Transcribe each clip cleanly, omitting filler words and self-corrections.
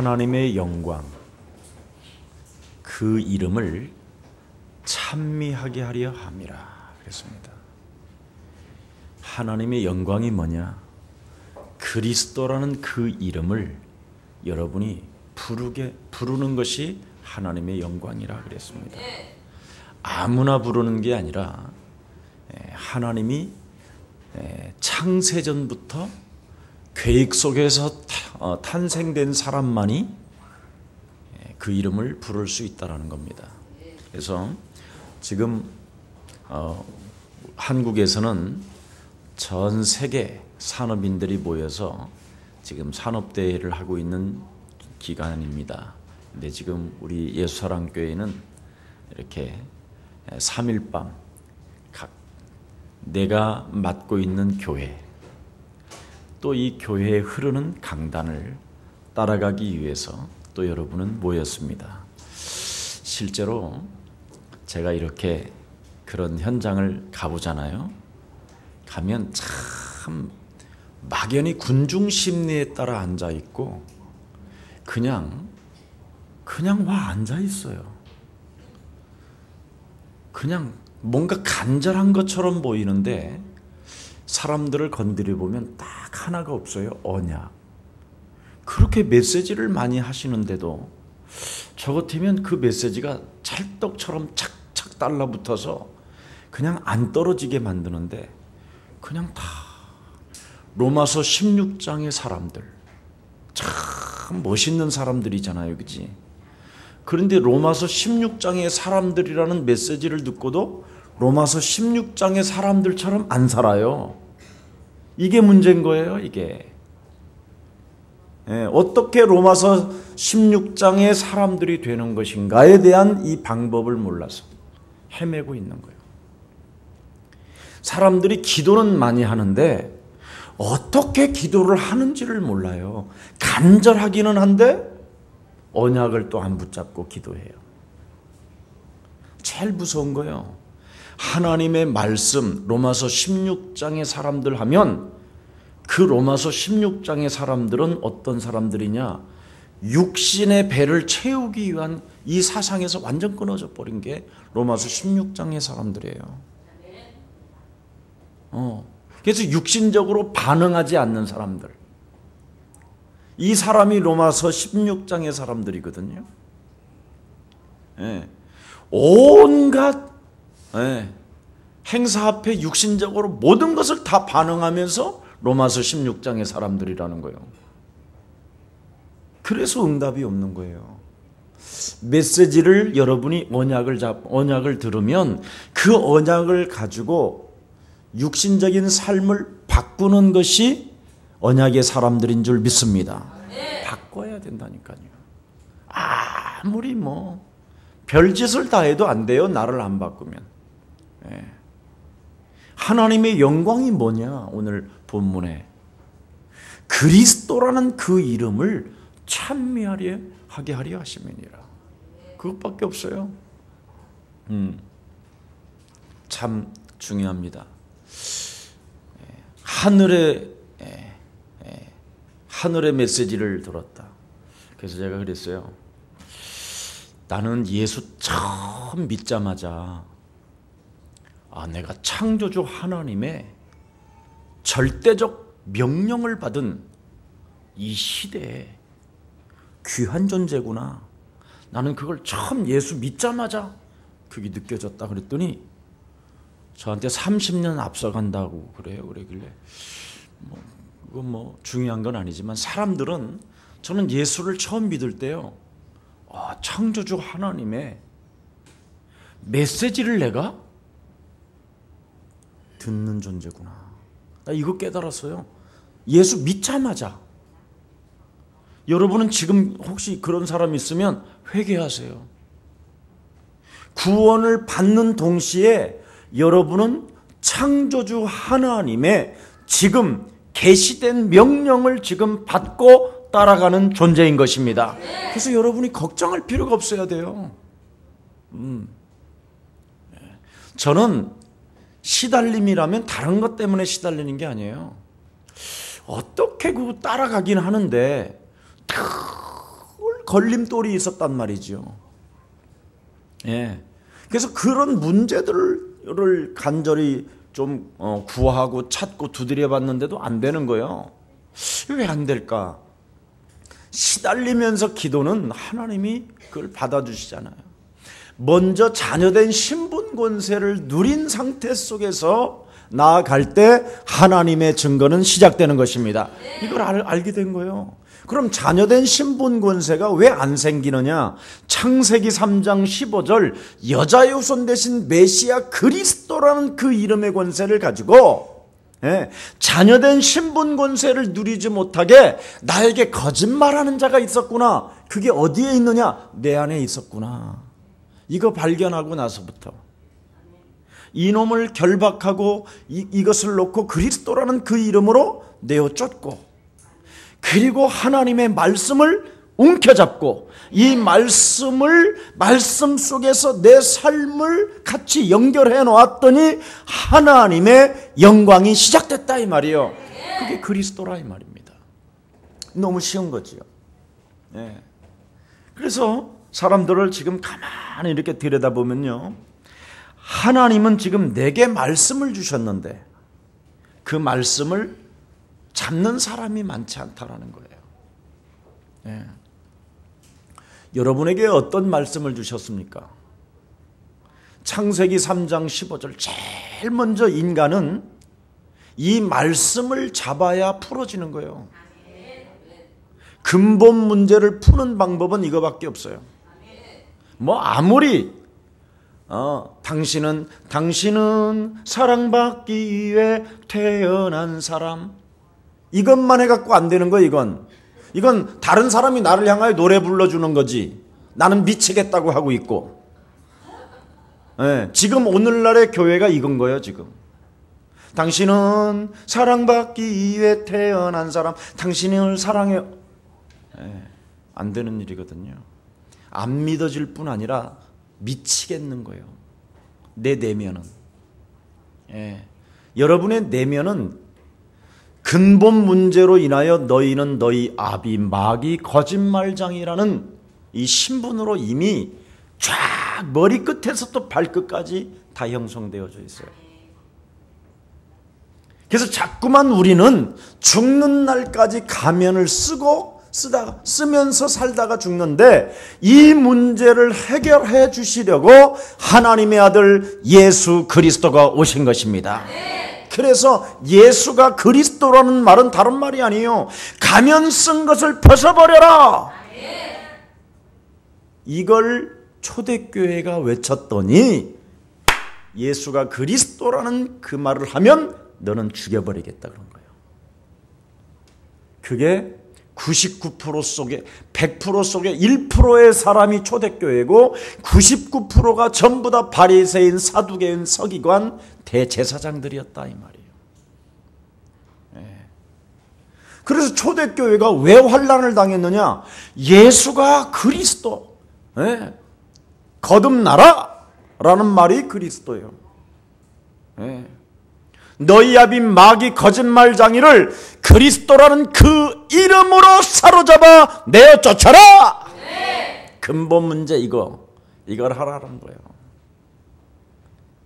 하나님의 영광, 그 이름을 찬미하게 하려 함이라 그랬습니다. 하나님의 영광이 뭐냐? 그리스도라는 그 이름을 여러분이 부르는 것이 하나님의 영광이라 그랬습니다. 아무나 부르는 게 아니라 하나님이 창세전부터 계획 속에서 탄생된 사람만이 그 이름을 부를 수 있다는 겁니다. 그래서 지금 한국에서는 전 세계 산업인들이 모여서 지금 산업대회를 하고 있는 기간입니다. 근데 지금 우리 예수사랑교회는 이렇게 3일 밤 각 내가 맡고 있는 교회, 또 이 교회에 흐르는 강단을 따라가기 위해서 또 여러분은 모였습니다. 실제로 제가 이렇게 그런 현장을 가보잖아요. 가면 참 막연히 군중 심리에 따라 앉아 있고 그냥 와 앉아 있어요. 그냥 뭔가 간절한 것처럼 보이는데 사람들을 건드려 보면 딱 하나가 없어요. 언약. 그렇게 메시지를 많이 하시는데도 저 같으면 그 메시지가 찰떡처럼 착착 달라붙어서 그냥 안 떨어지게 만드는데 그냥 다 로마서 16장의 사람들, 참 멋있는 사람들이잖아요, 그치? 그런데 로마서 16장의 사람들이라는 메시지를 듣고도 로마서 16장의 사람들처럼 안 살아요. 이게 문제인 거예요, 이게. 어떻게 로마서 16장의 사람들이 되는 것인가에 대한 이 방법을 몰라서 헤매고 있는 거예요. 사람들이 기도는 많이 하는데 어떻게 기도를 하는지를 몰라요. 간절하기는 한데 언약을 또 안 붙잡고 기도해요. 제일 무서운 거예요. 하나님의 말씀, 로마서 16장의 사람들 하면 그 로마서 16장의 사람들은 어떤 사람들이냐? 육신의 배를 채우기 위한 이 사상에서 완전 끊어져 버린 게 로마서 16장의 사람들이에요. 그래서 육신적으로 반응하지 않는 사람들. 이 사람이 로마서 16장의 사람들이거든요. 온갖 행사 앞에 육신적으로 모든 것을 다 반응하면서 로마서 16장의 사람들이라는 거예요. 그래서 응답이 없는 거예요. 메시지를 여러분이 언약을 들으면 그 언약을 가지고 육신적인 삶을 바꾸는 것이 언약의 사람들인 줄 믿습니다. 바꿔야 된다니까요. 아무리 별짓을 다 해도 안 돼요. 나를 안 바꾸면. 하나님의 영광이 뭐냐? 오늘 본문에 그리스도라는 그 이름을 찬미하게 하려 하심이니라. 그것밖에 없어요. 참 중요합니다. 하늘의 메시지를 들었다. 그래서 제가 그랬어요. 나는 예수 처음 믿자마자 내가 창조주 하나님의 절대적 명령을 받은 이 시대에 귀한 존재구나. 나는 그걸 처음 예수 믿자마자 그게 느껴졌다 그랬더니 저한테 30년 앞서간다고 그래요. 그러길래 그건 중요한 건 아니지만 사람들은 저는 예수를 처음 믿을 때요. 창조주 하나님의 메시지를 내가 듣는 존재구나. 나 이거 깨달았어요. 예수 믿자마자. 여러분은 지금 혹시 그런 사람 있으면 회개하세요. 구원을 받는 동시에 여러분은 창조주 하나님의 지금 계시된 명령을 지금 받고 따라가는 존재인 것입니다. 그래서 여러분이 걱정할 필요가 없어야 돼요. 저는 시달림이라면 다른 것 때문에 시달리는 게 아니에요. 어떻게 그거 따라가긴 하는데 걸림돌이 있었단 말이죠. 예. 그래서 그런 문제들을 간절히 좀 구하고 찾고 두드려 봤는데도 안 되는 거예요. 왜 안 될까? 시달리면서 기도는 하나님이 그걸 받아주시잖아요. 먼저 자녀된 신분 권세를 누린 상태 속에서 나아갈 때 하나님의 증거는 시작되는 것입니다. 이걸 알게 된 거예요. 그럼 자녀된 신분 권세가 왜 안 생기느냐? 창세기 3장 15절 여자의 후손 대신 메시아 그리스도라는 그 이름의 권세를 가지고 자녀된 신분 권세를 누리지 못하게 나에게 거짓말하는 자가 있었구나. 그게 어디에 있느냐? 내 안에 있었구나. 이거 발견하고 나서부터 이놈을 결박하고 이것을 놓고 그리스도라는 그 이름으로 내어 쫓고, 그리고 하나님의 말씀을 움켜잡고 이 말씀 속에서 내 삶을 같이 연결해 놓았더니 하나님의 영광이 시작됐다 이 말이에요. 그게 그리스도라 이 말입니다. 너무 쉬운 거지요. 네. 그래서 사람들을 지금 가만히 이렇게 들여다보면요, 하나님은 지금 내게 말씀을 주셨는데 그 말씀을 잡는 사람이 많지 않다라는 거예요. 네. 여러분에게 어떤 말씀을 주셨습니까? 창세기 3장 15절 제일 먼저 인간은 이 말씀을 잡아야 풀어지는 거예요. 근본 문제를 푸는 방법은 이거밖에 없어요. 뭐 아무리 당신은 사랑받기 위해 태어난 사람, 이것만 해갖고 안 되는 거예요. 이건 다른 사람이 나를 향하여 노래 불러주는 거지, 나는 미치겠다고 하고 있고. 네, 지금 오늘날의 교회가 이건 거예요. 지금 당신은 사랑받기 위해 태어난 사람, 당신을 사랑해. 네, 안 되는 일이거든요. 안 믿어질 뿐 아니라 미치겠는 거예요. 내 내면은. 예. 여러분의 내면은 근본 문제로 인하여 너희는 너희 아비 마귀 거짓말장이라는 이 신분으로 이미 쫙 머리끝에서 또 발끝까지 다 형성되어져 있어요. 그래서 자꾸만 우리는 죽는 날까지 가면을 쓰면서 살다가 죽는데, 이 문제를 해결해 주시려고 하나님의 아들 예수 그리스도가 오신 것입니다. 그래서 예수가 그리스도라는 말은 다른 말이 아니에요. 가면 쓴 것을 벗어버려라. 이걸 초대교회가 외쳤더니 예수가 그리스도라는 그 말을 하면 너는 죽여버리겠다 그런 거예요. 그게 99% 속에 100% 속에 1%의 사람이 초대교회고 99%가 전부 다 바리새인, 사두개인, 서기관, 대제사장들이었다 이 말이에요. 그래서 초대교회가 왜 환난을 당했느냐? 예수가 그리스도, 거듭나라라는 말이 그리스도예요. 너희 아비 마귀 거짓말장이를 그리스도라는 그 이름으로 사로잡아 내어 쫓아라. 근본 문제 이걸 하라는 거예요.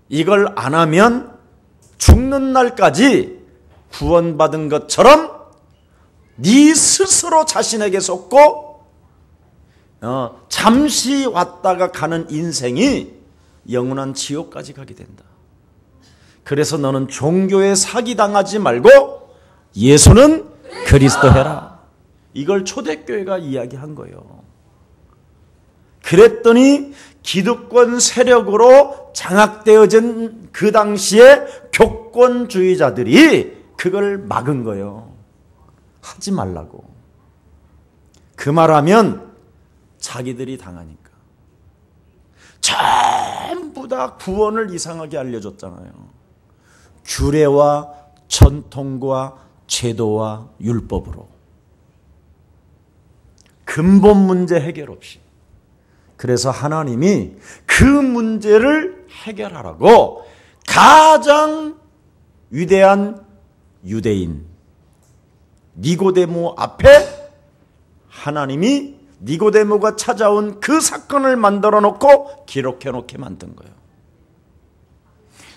이걸 안 하면 죽는 날까지 구원받은 것처럼 네 스스로 자신에게 속고 잠시 왔다가 가는 인생이 영원한 지옥까지 가게 된다. 그래서 너는 종교에 사기당하지 말고 예수는 그리스도 해라. 이걸 초대교회가 이야기한 거예요. 그랬더니 기득권 세력으로 장악되어진 그 당시에 교권주의자들이 그걸 막은 거예요. 하지 말라고. 그 말하면 자기들이 당하니까. 전부 다 구원을 이상하게 알려줬잖아요. 규례와 전통과 제도와 율법으로. 근본 문제 해결 없이. 그래서 하나님이 그 문제를 해결하라고 가장 위대한 유대인 니고데모 앞에 하나님이 니고데모가 찾아온 그 사건을 만들어 놓고 기록해 놓게 만든 거예요.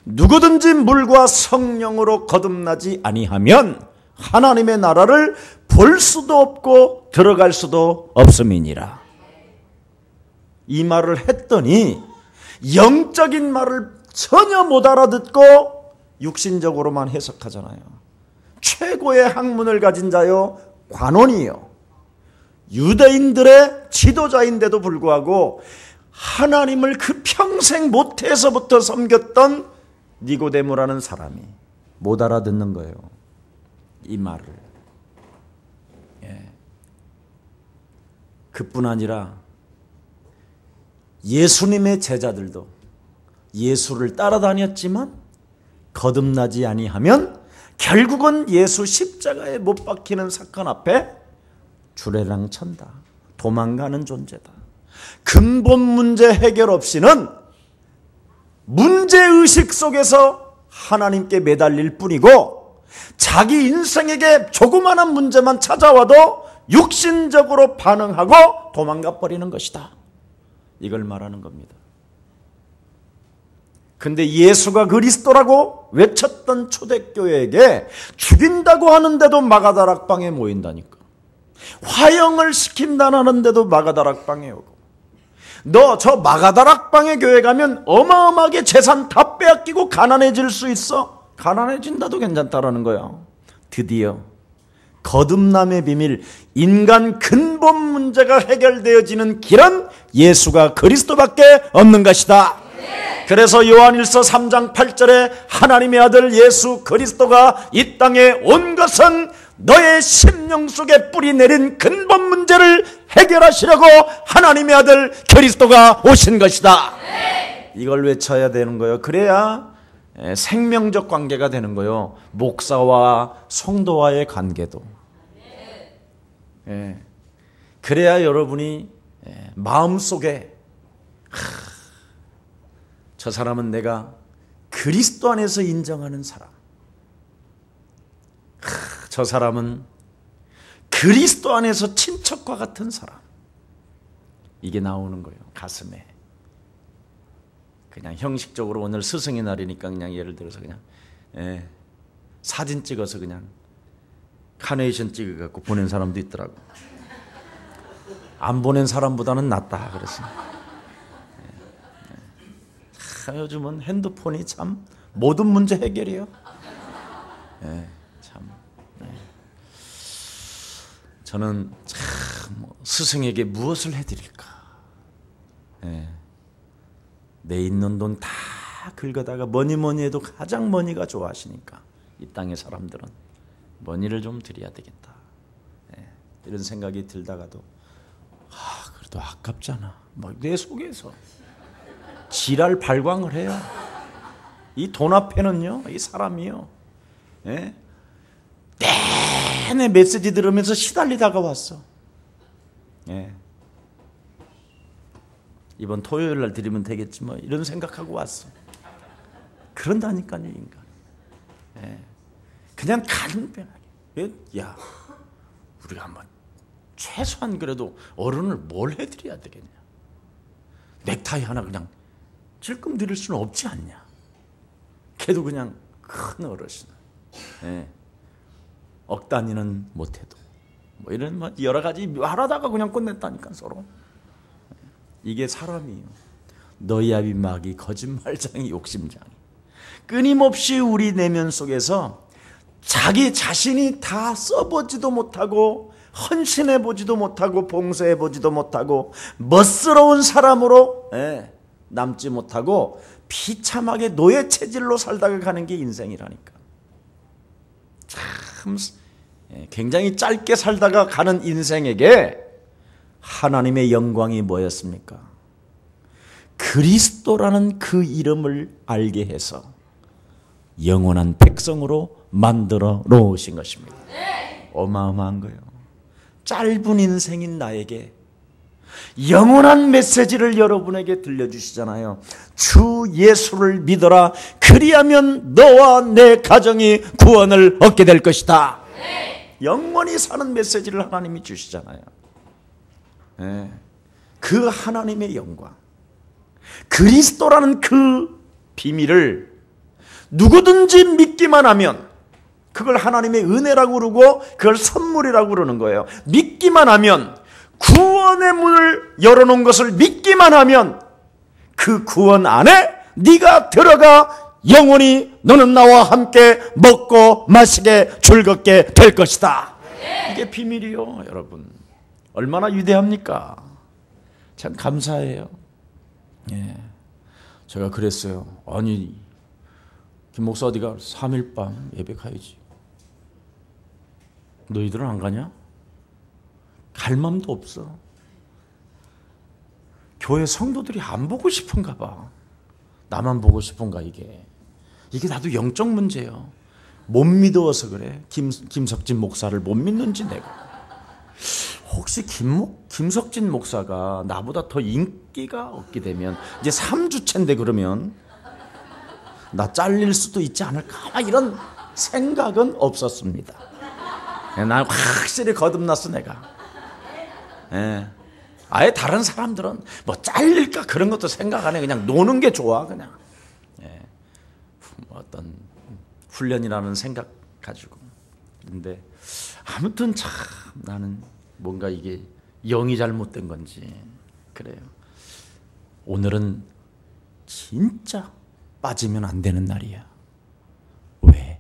누구든지 물과 성령으로 거듭나지 아니하면 하나님의 나라를 볼 수도 없고 들어갈 수도 없음이니라. 이 말을 했더니 영적인 말을 전혀 못 알아듣고 육신적으로만 해석하잖아요. 최고의 학문을 가진 자요, 관원이요, 유대인들의 지도자인데도 불구하고 하나님을 그 평생 모태에서부터 섬겼던 니고데모라는 사람이 못 알아듣는 거예요, 이 말을. 그뿐 아니라 예수님의 제자들도 예수를 따라다녔지만 거듭나지 아니하면 결국은 예수 십자가에 못 박히는 사건 앞에 주례랑 천다, 도망가는 존재다. 근본 문제 해결 없이는 문제의식 속에서 하나님께 매달릴 뿐이고, 자기 인생에게 조그마한 문제만 찾아와도 육신적으로 반응하고 도망가 버리는 것이다. 이걸 말하는 겁니다. 근데 예수가 그리스도라고 외쳤던 초대교회에게 죽인다고 하는데도 마가다락방에 모인다니까. 화형을 시킨다는데도 마가다락방에 오고. 너 저 마가다락방에 교회 가면 어마어마하게 재산 다 빼앗기고 가난해질 수 있어. 가난해진다도 괜찮다라는 거야. 드디어 거듭남의 비밀, 인간 근본 문제가 해결되어지는 길은 예수가 그리스도밖에 없는 것이다. 그래서 요한일서 3장 8절에 하나님의 아들 예수 그리스도가 이 땅에 온 것은 너의 심령 속에 뿌리 내린 근본 문제를 해결하시려고 하나님의 아들 그리스도가 오신 것이다. 이걸 외쳐야 되는 거예요. 그래야 생명적 관계가 되는 거예요. 목사와 성도와의 관계도. 그래야 여러분이 마음속에 저 사람은 내가 그리스도 안에서 인정하는 사람, 저 사람은 그리스도 안에서 친척과 같은 사람, 이게 나오는 거예요. 가슴에. 그냥 형식적으로 오늘 스승의 날이니까 그냥 예를 들어서 그냥 사진 찍어서 그냥 카네이션 찍어갖고 보낸 사람도 있더라고. 안 보낸 사람보다는 낫다 그래서. 요즘은 핸드폰이 참 모든 문제 해결이에요. 참. 저는 참 스승에게 무엇을 해드릴까? 내 있는 돈 다 긁어다가 뭐니 해도 가장 머니가 좋아하시니까 이 땅의 사람들은 머니를 좀 드려야 되겠다. 이런 생각이 들다가도 그래도 아깝잖아. 막 내 속에서 지랄 발광을 해요. 이 돈 앞에는요, 이 사람이요, 내내 메시지 들으면서 시달리다가 왔어. 이번 토요일 날 드리면 되겠지 뭐 이런 생각하고 왔어. 그런다니까요, 인간. 그냥 간편하게. 야, 우리가 한번 최소한 그래도 어른을 뭘 해드려야 되겠냐. 넥타이 하나 그냥 질끔 드릴 수는 없지 않냐. 걔도 그냥 큰 어르신. 억 단위는 못해도 뭐 이런 뭐 여러 가지 말하다가 그냥 끝냈다니까 서로. 이게 사람이에요. 너희아비 마귀 거짓말장이 욕심장이 끊임없이 우리 내면 속에서 자기 자신이 다 써보지도 못하고 헌신해보지도 못하고 봉사해보지도 못하고 멋스러운 사람으로 남지 못하고 비참하게 노예 체질로 살다가 가는 게 인생이라니까. 참 굉장히 짧게 살다가 가는 인생에게 하나님의 영광이 뭐였습니까? 그리스도라는 그 이름을 알게 해서 영원한 백성으로 만들어 놓으신 것입니다. 어마어마한 거예요. 짧은 인생인 나에게 영원한 메시지를 여러분에게 들려주시잖아요. 주 예수를 믿어라. 그리하면 너와 내 가정이 구원을 얻게 될 것이다. 영원히 사는 메시지를 하나님이 주시잖아요. 예. 그 하나님의 영광, 그리스도라는 그 비밀을 누구든지 믿기만 하면, 그걸 하나님의 은혜라고 그러고 그걸 선물이라고 그러는 거예요. 믿기만 하면, 구원의 문을 열어놓은 것을 믿기만 하면 그 구원 안에 네가 들어가 영원히 너는 나와 함께 먹고 마시게 즐겁게 될 것이다. 이게 비밀이요, 여러분. 얼마나 위대합니까? 참 감사해요. 예. 제가 그랬어요. 아니, 김 목사 어디가 3일 밤 예배 가야지. 너희들은 안 가냐? 갈 맘도 없어. 교회 성도들이 안 보고 싶은가 봐. 나만 보고 싶은가 이게. 이게 나도 영적 문제예요. 못 믿어서 그래. 김석진 목사를 못 믿는지 내가. 혹시 김석진 목사가 나보다 더 인기가 없게 되면 이제 3주째인데 그러면 나 잘릴 수도 있지 않을까 이런 생각은 없었습니다. 난 확실히 거듭났어 내가. 예. 아예 다른 사람들은 뭐 잘릴까 그런 것도 생각 안 해. 그냥 노는 게 좋아 그냥. 예. 어떤 훈련이라는 생각 가지고. 근데 아무튼 참 나는 뭔가 이게 영이 잘못된 건지 그래요. 오늘은 진짜 빠지면 안 되는 날이야. 왜?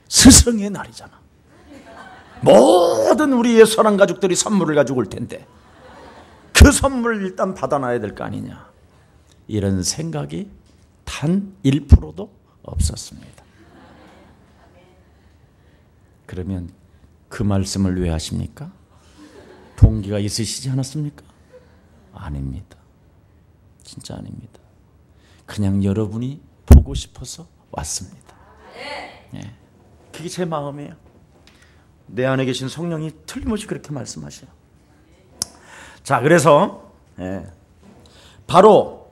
스승의 날이잖아. 모든 우리의 선한 가족들이 선물을 가지고 올 텐데 그 선물을 일단 받아놔야 될 거 아니냐. 이런 생각이 단 1%도 없었습니다. 그러면 그 말씀을 왜 하십니까? 동기가 있으시지 않았습니까? 아닙니다. 진짜 아닙니다. 그냥 여러분이 보고 싶어서 왔습니다. 예. 그게 제 마음이에요. 내 안에 계신 성령이 틀림없이 그렇게 말씀하셔요. 자, 그래서 바로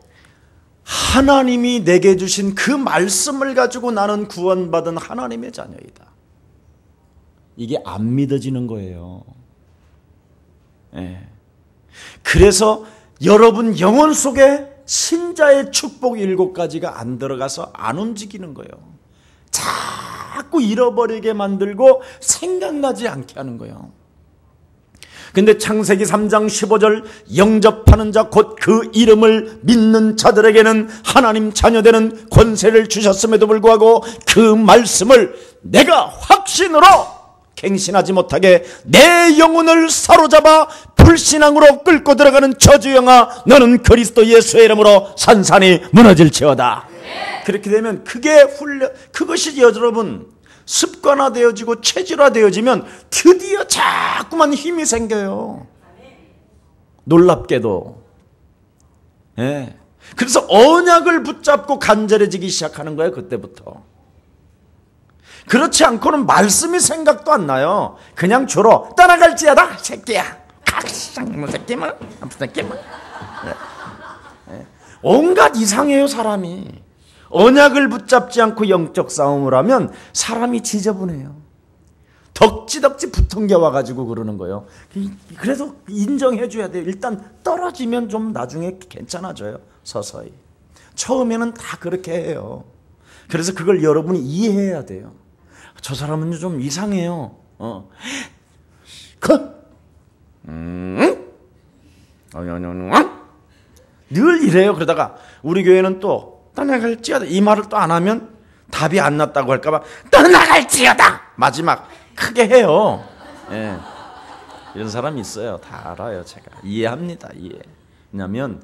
하나님이 내게 주신 그 말씀을 가지고 나는 구원받은 하나님의 자녀이다. 이게 안 믿어지는 거예요. 그래서 여러분 영혼 속에 신자의 축복 7가지가 안 들어가서 안 움직이는 거예요. 자꾸 잃어버리게 만들고 생각나지 않게 하는 거예요. 근데 창세기 3장 15절 영접하는 자 곧 그 이름을 믿는 자들에게는 하나님 자녀되는 권세를 주셨음에도 불구하고 그 말씀을 내가 확신으로 갱신하지 못하게 내 영혼을 사로잡아 불신앙으로 끌고 들어가는 저주영아 너는 그리스도 예수의 이름으로 산산이 무너질지어다. 그렇게 되면 그것이 여러분 습관화되어지고 체질화되어지면 드디어 자꾸만 힘이 생겨요. 놀랍게도. 그래서 언약을 붙잡고 간절해지기 시작하는 거예요. 그때부터. 그렇지 않고는 말씀이 생각도 안 나요. 그냥 주로 떠나갈지어다 새끼야. 새끼만 온갖 이상해요 사람이. 언약을 붙잡지 않고 영적 싸움을 하면 사람이 지저분해요. 덕지덕지 붙은 게 와가지고 그러는 거예요. 그래도 인정해 줘야 돼요. 일단 떨어지면 좀 나중에 괜찮아져요. 서서히. 처음에는 다 그렇게 해요. 그래서 그걸 여러분이 이해해야 돼요. 저 사람은 좀 이상해요. 늘 이래요. 그러다가 우리 교회는 또 떠나갈지어다 이 말을 또 안 하면 답이 안 났다고 할까봐 떠나갈지어다 마지막 크게 해요. 이런 사람이 있어요. 다 알아요. 제가 이해합니다. 이해. 왜냐하면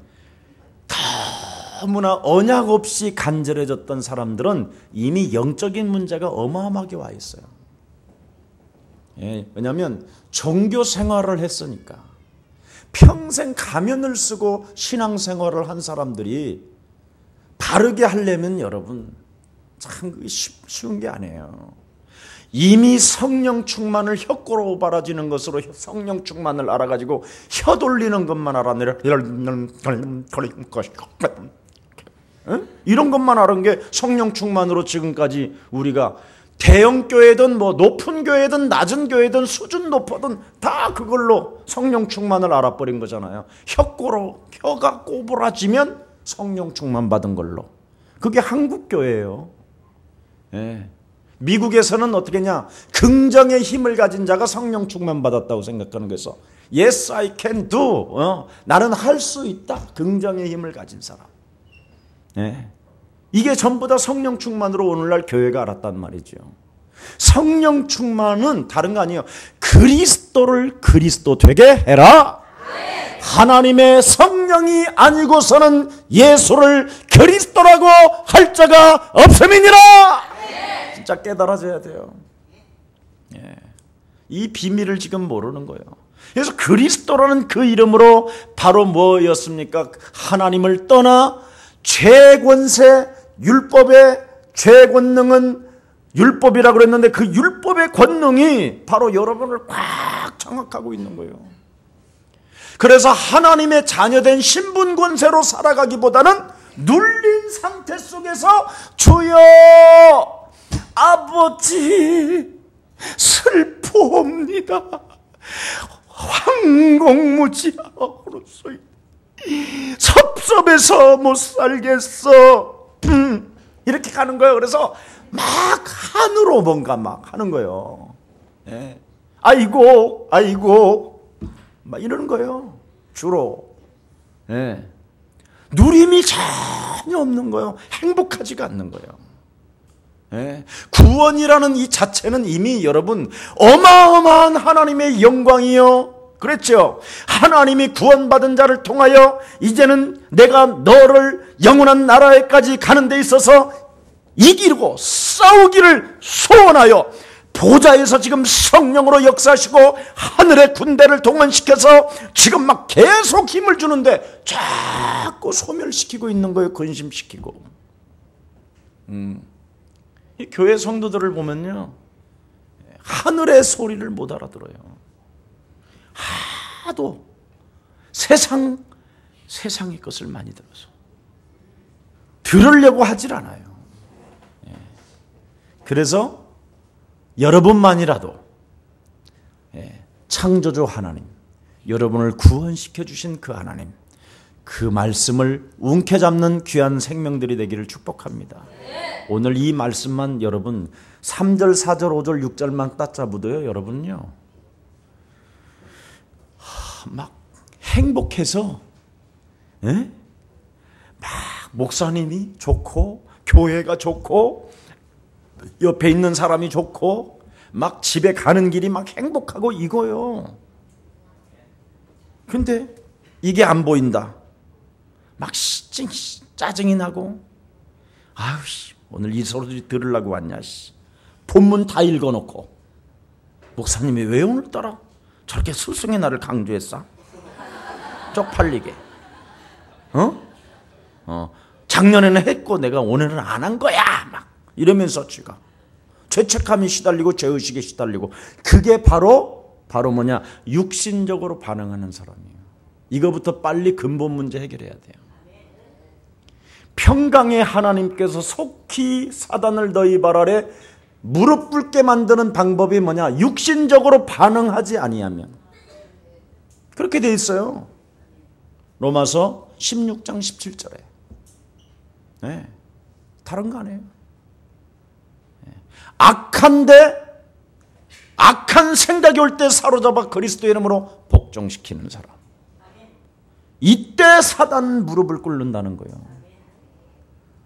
너무나 언약 없이 간절해졌던 사람들은 이미 영적인 문제가 어마어마하게 와 있어요. 왜냐하면 종교 생활을 했으니까. 평생 가면을 쓰고 신앙생활을 한 사람들이 바르게 하려면 여러분 참 쉬운 게 아니에요. 이미 성령 충만을 혀꼬로 바라지는 것으로 성령 충만을 알아가지고 혀 돌리는 것만 알아내려 이런 것만 알은 게 성령 충만으로 지금까지 우리가 대형 교회든 뭐 높은 교회든 낮은 교회든 수준 높아든 다 그걸로 성령 충만을 알아버린 거잖아요. 혀가 꼬부라지면 성령 충만 받은 걸로. 그게 한국 교회예요. 예. 미국에서는 어떻게 냐, 긍정의 힘을 가진 자가 성령 충만 받았다고 생각하는 거에서 Yes, I can do. 나는 할 수 있다. 긍정의 힘을 가진 사람. 예. 이게 전부 다 성령 충만으로 오늘날 교회가 알았단 말이죠. 성령 충만은 다른 거 아니에요. 그리스도를 그리스도 되게 해라. 하나님의 성령이 아니고서는 예수를 그리스도라고 할 자가 없음이니라. 진짜 깨달아져야 돼요. 예. 이 비밀을 지금 모르는 거예요. 그래서 그리스도라는 그 이름으로 바로 뭐였습니까? 하나님을 떠나 죄권세, 율법의 죄권능은 율법이라고 그랬는데 그 율법의 권능이 바로 여러분을 꽉 장악하고 있는 거예요. 그래서 하나님의 자녀된 신분 권세로 살아가기보다는 눌린 상태 속에서 주여 아버지 슬퍼옵니다. 황공무지하로서 섭섭해서 못 살겠어. 이렇게 가는 거예요. 그래서 막 한으로 뭔가 막 하는 거예요. 예. 아이고 막 이러는 거예요. 주로. 예. 누림이 전혀 없는 거예요. 행복하지가 않는 거예요. 예. 구원이라는 이 자체는 이미 여러분 어마어마한 하나님의 영광이요. 그랬죠. 하나님이 구원받은 자를 통하여 이제는 내가 너를 영원한 나라에까지 가는 데 있어서 이기고 싸우기를 소원하여 보좌에서 지금 성령으로 역사하시고 하늘의 군대를 동원시켜서 지금 막 계속 힘을 주는데 자꾸 소멸시키고 있는 거예요. 근심시키고. 이 교회 성도들을 보면요, 하늘의 소리를 못 알아들어요. 하도 세상의 것을 많이 들어서 들으려고 하질 않아요. 그래서 여러분만이라도 창조주 하나님, 여러분을 구원시켜 주신 그 하나님, 그 말씀을 움켜잡는 귀한 생명들이 되기를 축복합니다. 오늘 이 말씀만 여러분 3절, 4절, 5절, 6절만 따짜묻어요. 여러분요, 막 행복해서 막 목사님이 좋고 교회가 좋고 옆에 있는 사람이 좋고 막 집에 가는 길이 막 행복하고 이거요. 근데 이게 안 보인다. 막 짜증이 나고, 아유 오늘 이 소리 들으려고 왔냐. 본문 다 읽어놓고 목사님이 왜 오늘따라 저렇게 스승의 날을 강조했어? 쪽팔리게. 작년에는 했고 내가 오늘은 안 한 거야. 막 이러면서 지가 죄책감이 시달리고 죄의식에 시달리고, 그게 바로 뭐냐, 육신적으로 반응하는 사람이에요. 이거부터 빨리 근본 문제 해결해야 돼요. 평강의 하나님께서 속히 사단을 너희 발 아래 무릎 꿇게 만드는 방법이 뭐냐, 육신적으로 반응하지 아니하면. 그렇게 돼 있어요. 로마서 16장 17절에. 네. 다른 거 아니에요. 악한 생각이 올 때 사로잡아 그리스도의 이름으로 복종시키는 사람. 이때 사단 무릎을 꿇는다는 거예요.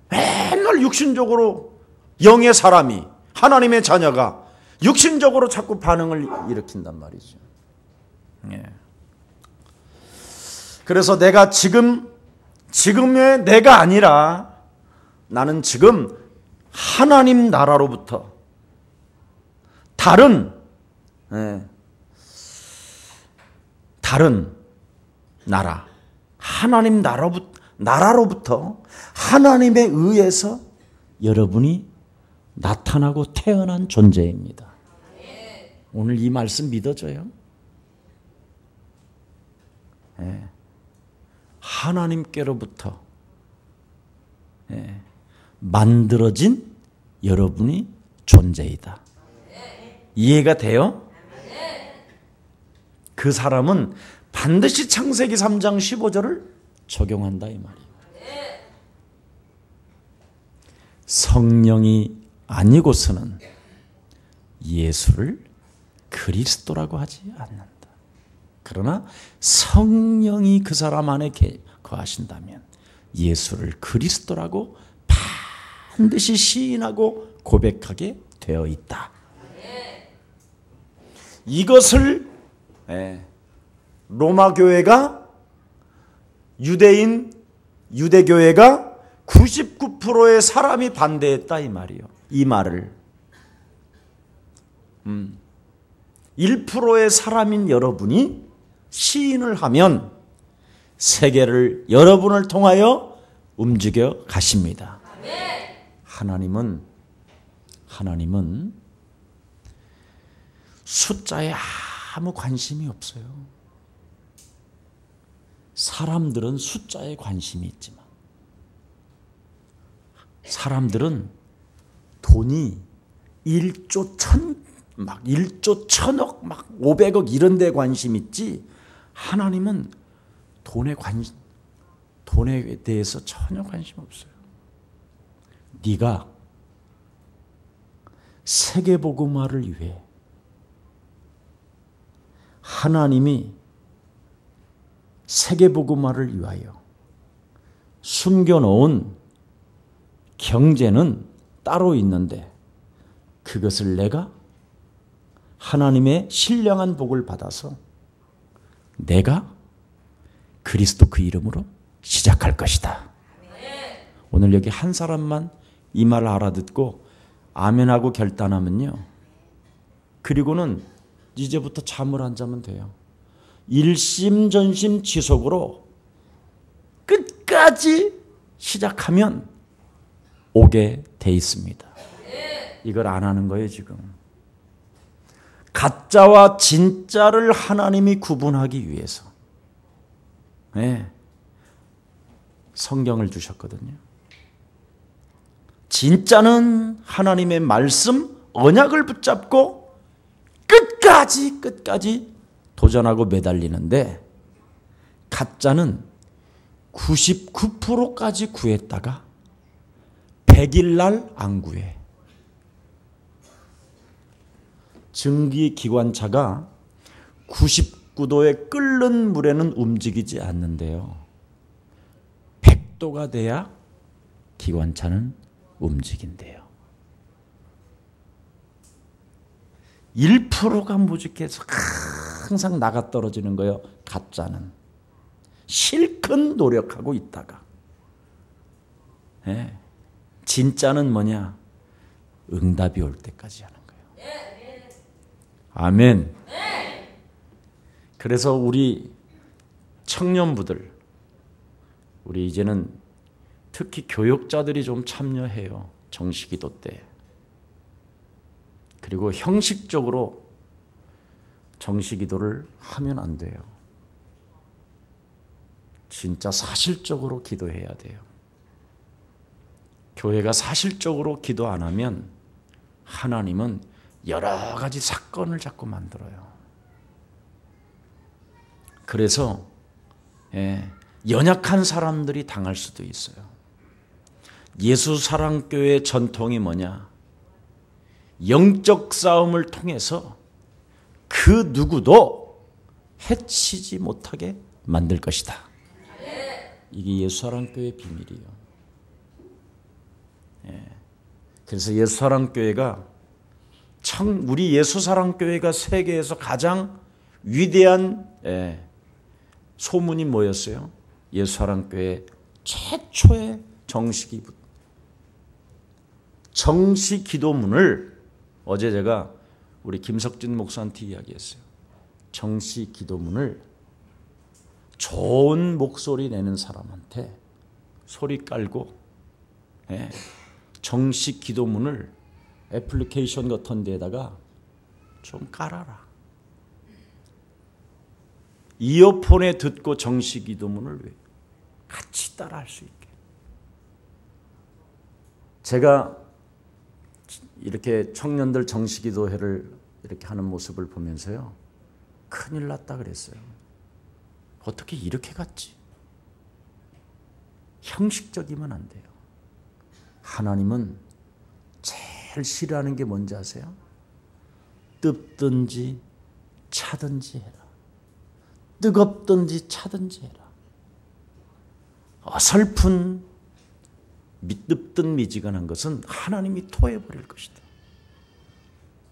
맨날 육신적으로 영의 사람이, 하나님의 자녀가 육신적으로 자꾸 반응을 일으킨단 말이죠. 예. 그래서 내가 지금의 내가 아니라 나는 지금 하나님 나라로부터 다른 나라, 하나님 나라로부터 하나님에 의해서 여러분이 나타나고 태어난 존재입니다. 오늘 이 말씀 믿어져요? 하나님께로부터 만들어진 여러분이 존재이다. 이해가 돼요? 그 사람은 반드시 창세기 3장 15절을 적용한다 이 말이에요. 성령이 아니고서는 예수를 그리스도라고 하지 않는다. 그러나 성령이 그 사람 안에 거하신다면 예수를 그리스도라고 반드시 시인하고 고백하게 되어 있다. 이것을 로마 교회가 유대교회가 99%의 사람이 반대했다 이 말이요. 이 말을 1%의 사람인 여러분이 시인을 하면 세계를 여러분을 통하여 움직여 가십니다. 하나님은 숫자에 아무 관심이 없어요. 사람들은 숫자에 관심이 있지만 사람들은 돈이 1조 1000억, 500억 이런 데 관심 있지 하나님은 돈에 대해서 전혀 관심 없어요. 네가 세계복음화를 위해 하나님이 세계복음화를 위하여 숨겨놓은 경제는 따로 있는데 그것을 내가 하나님의 신령한 복을 받아서 내가 그리스도 그 이름으로 시작할 것이다. 오늘 여기 한 사람만 이 말을 알아듣고 아멘하고 결단하면요. 그리고는 이제부터 잠을 안 자면 돼요. 일심전심지속으로 끝까지 시작하면 오게 돼 있습니다. 이걸 안 하는 거예요 지금. 가짜와 진짜를 하나님이 구분하기 위해서 성경을 주셨거든요. 진짜는 하나님의 말씀, 언약을 붙잡고 끝까지 도전하고 매달리는데 가짜는 99%까지 구했다가 100일 날 안 구해. 증기기관차가 99도에 끓는 물에는 움직이지 않는데요. 100도가 돼야 기관차는 움직인대요. 1%가 무직해서 항상 나가 떨어지는 거예요. 가짜는. 실컷 노력하고 있다가. 진짜는 뭐냐? 응답이 올 때까지 하는 거예요. 아멘. 그래서 우리 청년부들, 우리 이제는 특히 교육자들이 좀 참여해요. 정시기도 때. 그리고 형식적으로 정시기도를 하면 안 돼요. 진짜 사실적으로 기도해야 돼요. 교회가 사실적으로 기도 안 하면 하나님은 여러 가지 사건을 자꾸 만들어요. 그래서 연약한 사람들이 당할 수도 있어요. 예수사랑교회 전통이 뭐냐? 영적 싸움을 통해서 그 누구도 해치지 못하게 만들 것이다. 이게 예수사랑교회의 비밀이에요. 그래서 예수사랑교회가 우리 예수사랑교회가 세계에서 가장 위대한 소문이 뭐였어요? 예수사랑교회 최초의 정시 기도문을 어제 제가 우리 김석진 목사한테 이야기했어요. 정시 기도문을 좋은 목소리 내는 사람한테 소리 깔고 정시 기도문을 애플리케이션 같은 데다가 좀 깔아라. 이어폰에 듣고 정시 기도문을 같이 따라할 수 있게. 제가 이렇게 청년들 정시기도회를 이렇게 하는 모습을 보면서요, 큰일 났다 그랬어요. 어떻게 이렇게 갔지? 형식적이면 안 돼요. 하나님은 제일 싫어하는 게 뭔지 아세요? 뜯든지 차든지 해라. 뜨겁든지 차든지 해라. 어설픈 뜯든 미지근한 것은 하나님이 토해버릴 것이다.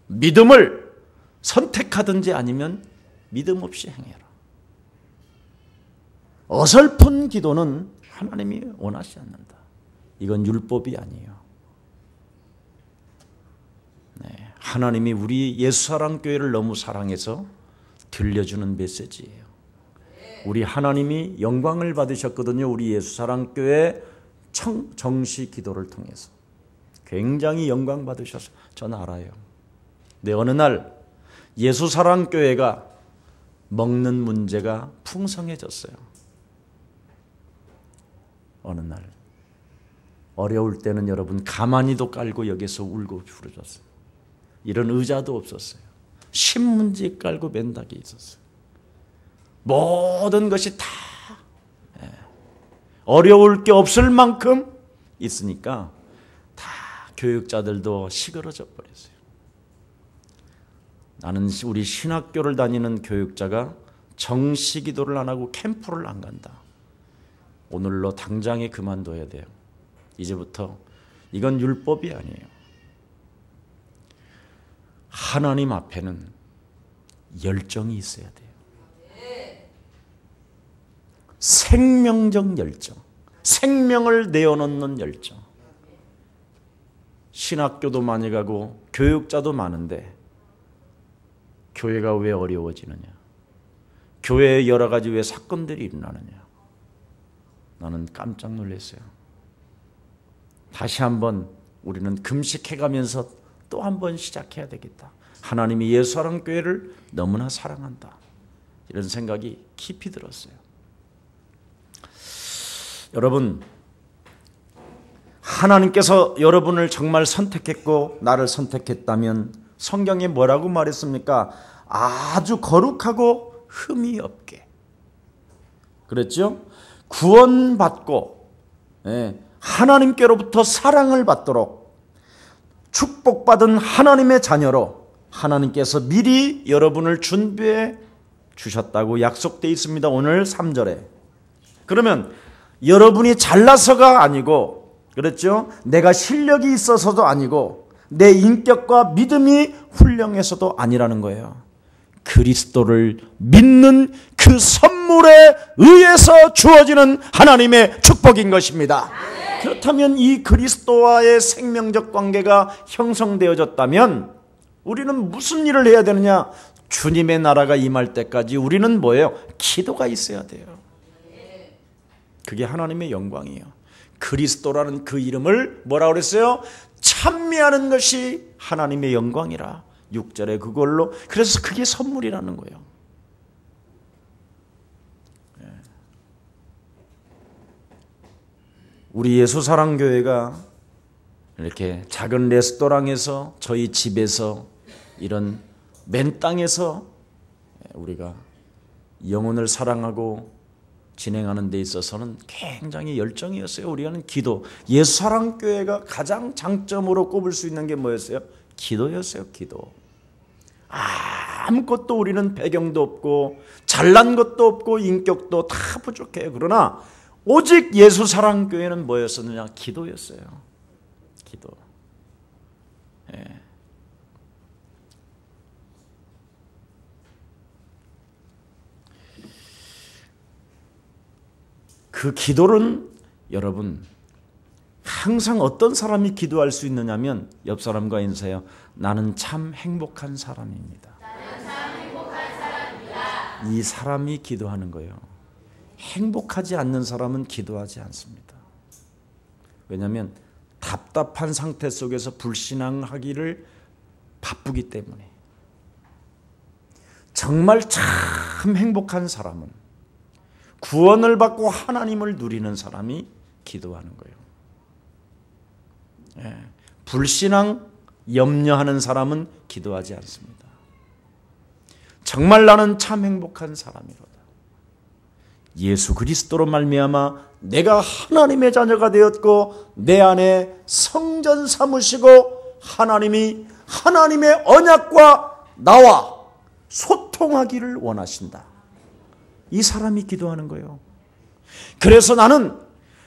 믿음을 선택하든지 아니면 믿음 없이 행해라. 어설픈 기도는 하나님이 원하지 않는다. 이건 율법이 아니에요. 네, 하나님이 우리 예수사랑교회를 너무 사랑해서 들려주는 메시지예요. 우리 하나님이 영광을 받으셨거든요. 우리 예수사랑교회 정시 기도를 통해서 굉장히 영광 받으셔서 저는 알아요. 네, 어느 날 예수사랑교회가 먹는 문제가 풍성해졌어요. 어느 날 어려울 때는 여러분 가만히도 깔고 여기서 울고 부르졌어요. 이런 의자도 없었어요. 신문지 깔고 맨닥에 있었어요. 모든 것이 다 어려울 게 없을 만큼 있으니까 다 교육자들도 시끄러져 버렸어요. 나는 우리 신학교를 다니는 교육자가 정시기도를 안 하고 캠프를 안 간다. 오늘로 당장에 그만둬야 돼요. 이제부터 이건 율법이 아니에요. 하나님 앞에는 열정이 있어야 돼요. 생명적 열정, 생명을 내어놓는 열정. 신학교도 많이 가고 교육자도 많은데 교회가 왜 어려워지느냐? 교회에 여러 가지 왜 사건들이 일어나느냐? 나는 깜짝 놀랐어요. 다시 한번 우리는 금식해가면서 또 한 번 시작해야 되겠다. 하나님이 예수사랑교회를 너무나 사랑한다. 이런 생각이 깊이 들었어요. 여러분, 하나님께서 여러분을 정말 선택했고 나를 선택했다면 성경에 뭐라고 말했습니까? 아주 거룩하고 흠이 없게. 그랬죠? 구원받고 하나님께로부터 사랑을 받도록 축복받은 하나님의 자녀로 하나님께서 미리 여러분을 준비해 주셨다고 약속되어 있습니다. 오늘 3절에. 그러면 여러분이 잘나서가 아니고, 그렇죠? 내가 실력이 있어서도 아니고 내 인격과 믿음이 훌륭해서도 아니라는 거예요. 그리스도를 믿는 그 선물에 의해서 주어지는 하나님의 축복인 것입니다. 그렇다면 이 그리스도와의 생명적 관계가 형성되어졌다면 우리는 무슨 일을 해야 되느냐? 주님의 나라가 임할 때까지 우리는 뭐예요? 기도가 있어야 돼요. 그게 하나님의 영광이에요. 그리스도라는 그 이름을 뭐라고 그랬어요? 찬미하는 것이 하나님의 영광이라. 6절에 그걸로. 그래서 그게 선물이라는 거예요. 우리 예수사랑교회가 이렇게 작은 레스토랑에서, 저희 집에서, 이런 맨 땅에서 우리가 영혼을 사랑하고 진행하는 데 있어서는 굉장히 열정이었어요. 우리는 기도. 예수사랑교회가 가장 장점으로 꼽을 수 있는 게 뭐였어요? 기도였어요. 기도. 아무것도 우리는 배경도 없고 잘난 것도 없고 인격도 다 부족해요. 그러나 오직 예수사랑교회는 뭐였었느냐? 기도였어요. 기도. 그 기도는 여러분 항상 어떤 사람이 기도할 수 있느냐면 옆 사람과 인사해요. 나는 참 행복한 사람입니다. 나는 참 행복한 사람입니다. 이 사람이 기도하는 거예요. 행복하지 않는 사람은 기도하지 않습니다. 왜냐하면 답답한 상태 속에서 불신앙하기를 바쁘기 때문에. 정말 참 행복한 사람은, 구원을 받고 하나님을 누리는 사람이 기도하는 거예요. 불신앙 염려하는 사람은 기도하지 않습니다. 정말 나는 참 행복한 사람이로다. 예수 그리스도로 말미암아 내가 하나님의 자녀가 되었고 내 안에 성전 삼으시고 하나님이 하나님의 언약과 나와 소통하기를 원하신다. 이 사람이 기도하는 거예요. 그래서 나는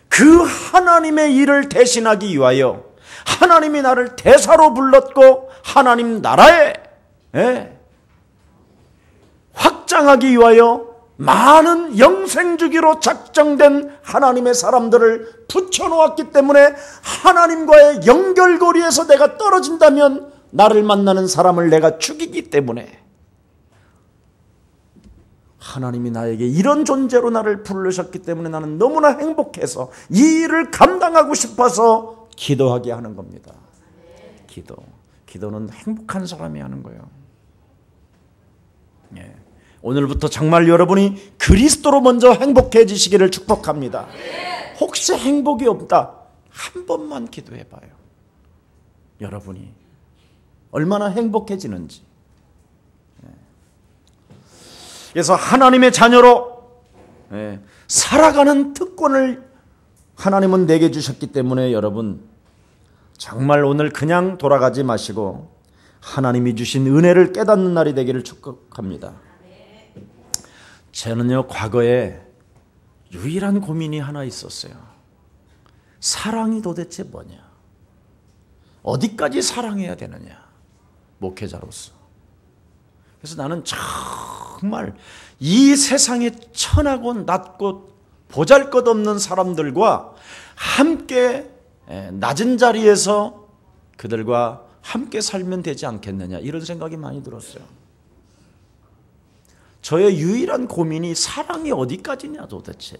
그 하나님의 일을 대신하기 위하여 하나님이 나를 대사로 불렀고 하나님 나라에 확장하기 위하여 많은 영생 주기로 작정된 하나님의 사람들을 붙여놓았기 때문에 하나님과의 연결고리에서 내가 떨어진다면 나를 만나는 사람을 내가 죽이기 때문에 하나님이 나에게 이런 존재로 나를 부르셨기 때문에 나는 너무나 행복해서 이 일을 감당하고 싶어서 기도하게 하는 겁니다. 기도는 행복한 사람이 하는 거예요. 예. 오늘부터 정말 여러분이 그리스도로 먼저 행복해지시기를 축복합니다. 혹시 행복이 없다? 한 번만 기도해 봐요. 여러분이 얼마나 행복해지는지. 그래서 하나님의 자녀로 살아가는 특권을 하나님은 내게 주셨기 때문에 여러분 정말 오늘 그냥 돌아가지 마시고 하나님이 주신 은혜를 깨닫는 날이 되기를 축복합니다. 저는요 과거에 유일한 고민이 하나 있었어요. 사랑이 도대체 뭐냐? 어디까지 사랑해야 되느냐? 목회자로서. 그래서 나는 정말 이 세상에 천하고 낮고 보잘것없는 사람들과 함께 낮은 자리에서 그들과 함께 살면 되지 않겠느냐 이런 생각이 많이 들었어요. 저의 유일한 고민이 사랑이 어디까지냐 도대체.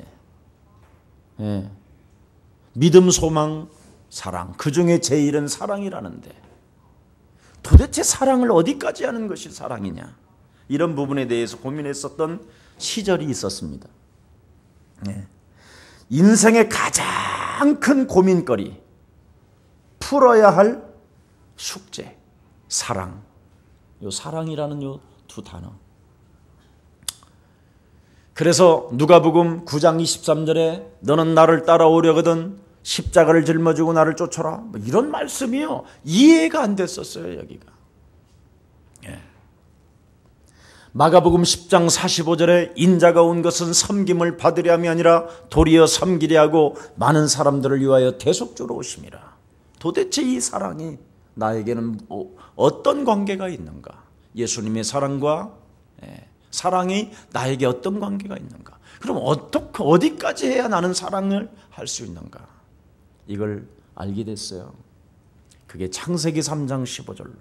믿음, 소망, 사랑 그 중에 제일은 사랑이라는데 도대체 사랑을 어디까지 하는 것이 사랑이냐 이런 부분에 대해서 고민했었던 시절이 있었습니다. 인생의 가장 큰 고민거리, 풀어야 할 숙제, 사랑. 요 사랑이라는 요 두 단어. 그래서 누가복음 9장 23절에 너는 나를 따라오려거든 십자가를 짊어지고 나를 쫓아라. 뭐 이런 말씀이요. 이해가 안 됐었어요, 여기가. 마가복음 10장 45절에 인자가 온 것은 섬김을 받으려 함이 아니라 도리어 섬기려 하고 많은 사람들을 위하여 대속주로 오심이라. 도대체 이 사랑이 나에게는 어떤 관계가 있는가? 예수님의 사랑과 사랑이 나에게 어떤 관계가 있는가? 그럼 어디까지 해야 나는 사랑을 할 수 있는가? 이걸 알게 됐어요. 그게 창세기 3장 15절로.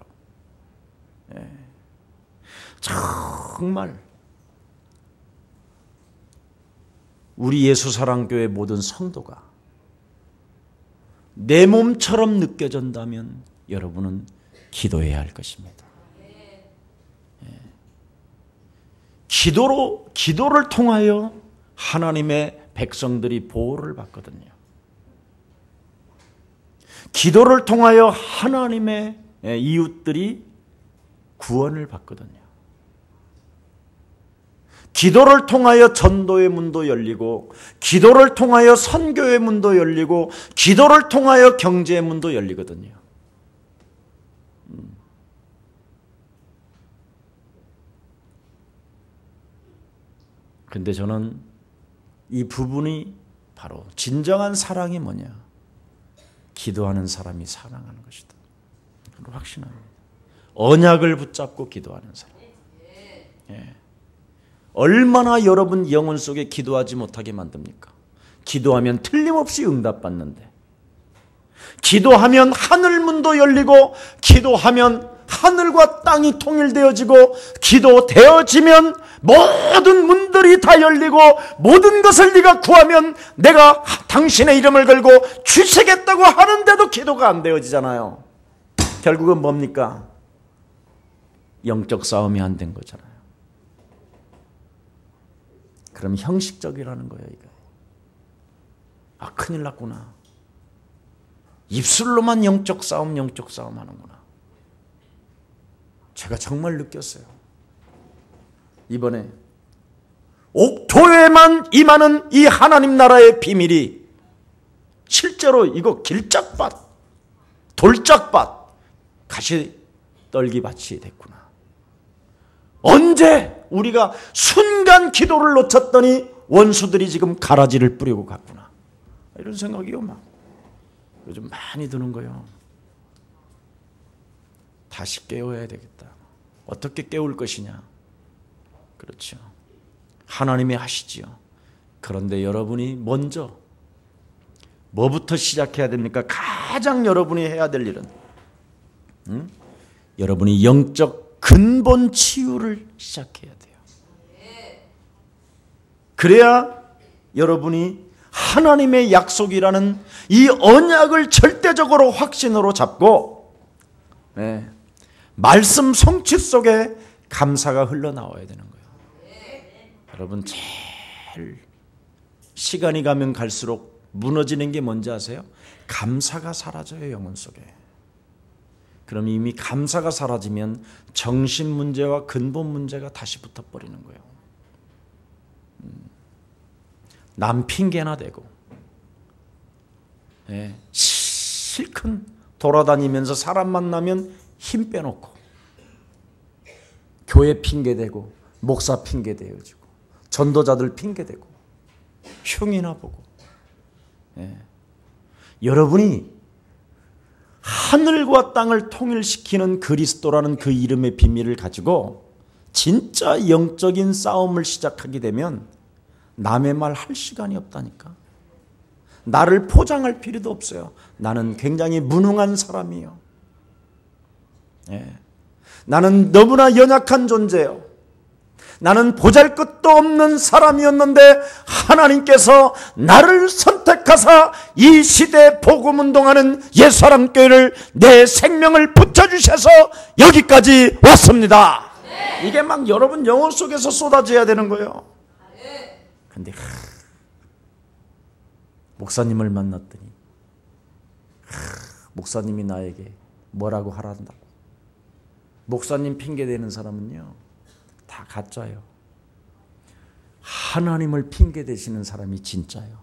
정말 우리 예수사랑교회 모든 성도가 내 몸처럼 느껴진다면 여러분은 기도해야 할 것입니다. 기도를 통하여 하나님의 백성들이 보호를 받거든요. 기도를 통하여 하나님의 이웃들이 구원을 받거든요. 기도를 통하여 전도의 문도 열리고 기도를 통하여 선교의 문도 열리고 기도를 통하여 경제의 문도 열리거든요. 근데 저는 이 부분이 바로 진정한 사랑이 뭐냐? 기도하는 사람이 사랑하는 것이다. 그걸 확신합니다. 언약을 붙잡고 기도하는 사람. 얼마나 여러분 영혼 속에 기도하지 못하게 만듭니까? 기도하면 틀림없이 응답받는데, 기도하면 하늘문도 열리고, 기도하면 하늘과 땅이 통일되어지고, 기도되어지면 모든 문들이 다 열리고, 모든 것을 네가 구하면 내가 당신의 이름을 걸고 주시겠다고 하는데도 기도가 안 되어지잖아요. 결국은 뭡니까? 영적 싸움이 안 된 거잖아요. 그럼 형식적이라는 거예요, 이거. 아, 큰일 났구나. 입술로만 영적 싸움 하는구나. 제가 정말 느꼈어요. 이번에 옥토에만 임하는 이 하나님 나라의 비밀이 실제로 이거 길짝밭, 돌짝밭, 가시떨기밭이 됐구나. 언제 우리가 순간 기도를 놓쳤더니 원수들이 지금 가라지를 뿌리고 갔구나. 이런 생각이요, 막 요즘 많이 드는 거예요. 다시 깨워야 되겠다. 어떻게 깨울 것이냐? 그렇죠. 하나님이 하시지요. 그런데 여러분이 먼저 뭐부터 시작해야 됩니까? 가장 여러분이 해야 될 일은 여러분이 영적 근본 치유를 시작해야 돼요. 그래야 여러분이 하나님의 약속이라는 이 언약을 절대적으로 확신으로 잡고 말씀 성취 속에 감사가 흘러나와야 되는 거예요. 여러분, 제일 시간이 가면 갈수록 무너지는 게 뭔지 아세요? 감사가 사라져요, 영혼 속에. 그럼 이미 감사가 사라지면 정신 문제와 근본 문제가 다시 붙어버리는 거예요. 남 핑계나 대고 실컷 돌아다니면서 사람 만나면 힘 빼놓고 교회 핑계대고 목사 핑계대어지고 전도자들 핑계대고 흉이나 보고 여러분이 하늘과 땅을 통일시키는 그리스도라는 그 이름의 비밀을 가지고 진짜 영적인 싸움을 시작하게 되면 남의 말 할 시간이 없다니까. 나를 포장할 필요도 없어요. 나는 굉장히 무능한 사람이에요. 나는 너무나 연약한 존재예요. 나는 보잘것도 없는 사람이었는데 하나님께서 나를 선택하사 이 시대 복음운동하는 옛사람교회를 내 생명을 붙여주셔서 여기까지 왔습니다. 이게 막 여러분 영혼 속에서 쏟아져야 되는 거예요. 근데 목사님을 만났더니 목사님이 나에게 뭐라고 하란다고. 목사님 핑계대는 사람은요 다 가짜예요. 하나님을 핑계대시는 사람이 진짜예요.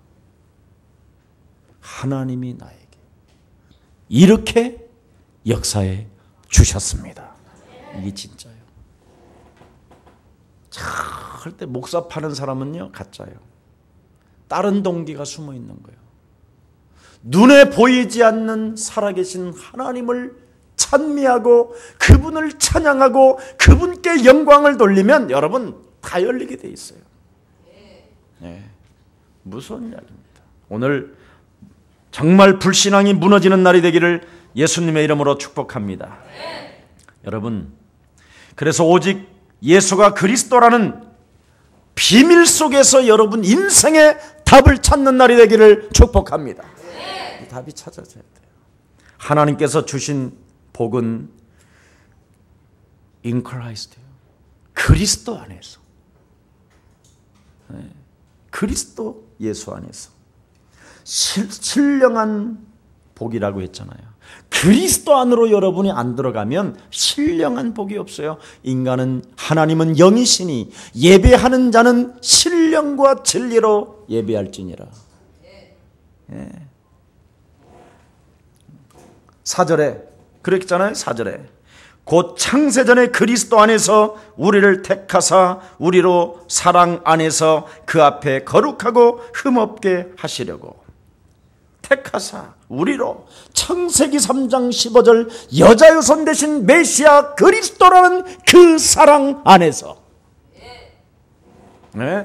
하나님이 나에게 이렇게 역사해 주셨습니다. 이게 진짜예요. 절대 목사 파는 사람은요 가짜예요. 다른 동기가 숨어 있는 거예요. 눈에 보이지 않는 살아계신 하나님을 찬미하고 그분을 찬양하고 그분께 영광을 돌리면 여러분 다 열리게 돼 있어요. 무서운 이야기입니다. 오늘 정말 불신앙이 무너지는 날이 되기를 예수님의 이름으로 축복합니다. 여러분, 그래서 오직 예수가 그리스도라는 비밀 속에서 여러분 인생의 답을 찾는 날이 되기를 축복합니다. 이 답이 찾아져야 돼요. 하나님께서 주신 복은 in Christ예요. 그리스도 안에서. 그리스도 예수 안에서. 신령한 복이라고 했잖아요. 그리스도 안으로 여러분이 안 들어가면 신령한 복이 없어요. 인간은 하나님은 영이시니 예배하는 자는 신령과 진리로 예배할지니라. 4절에 그랬잖아요. 4절에 곧 창세전에 그리스도 안에서 우리를 택하사 우리로 사랑 안에서 그 앞에 거룩하고 흠없게 하시려고. 택하사 우리로 창세기 3장 15절 여자의 손 대신 메시아 그리스도라는 그 사랑 안에서.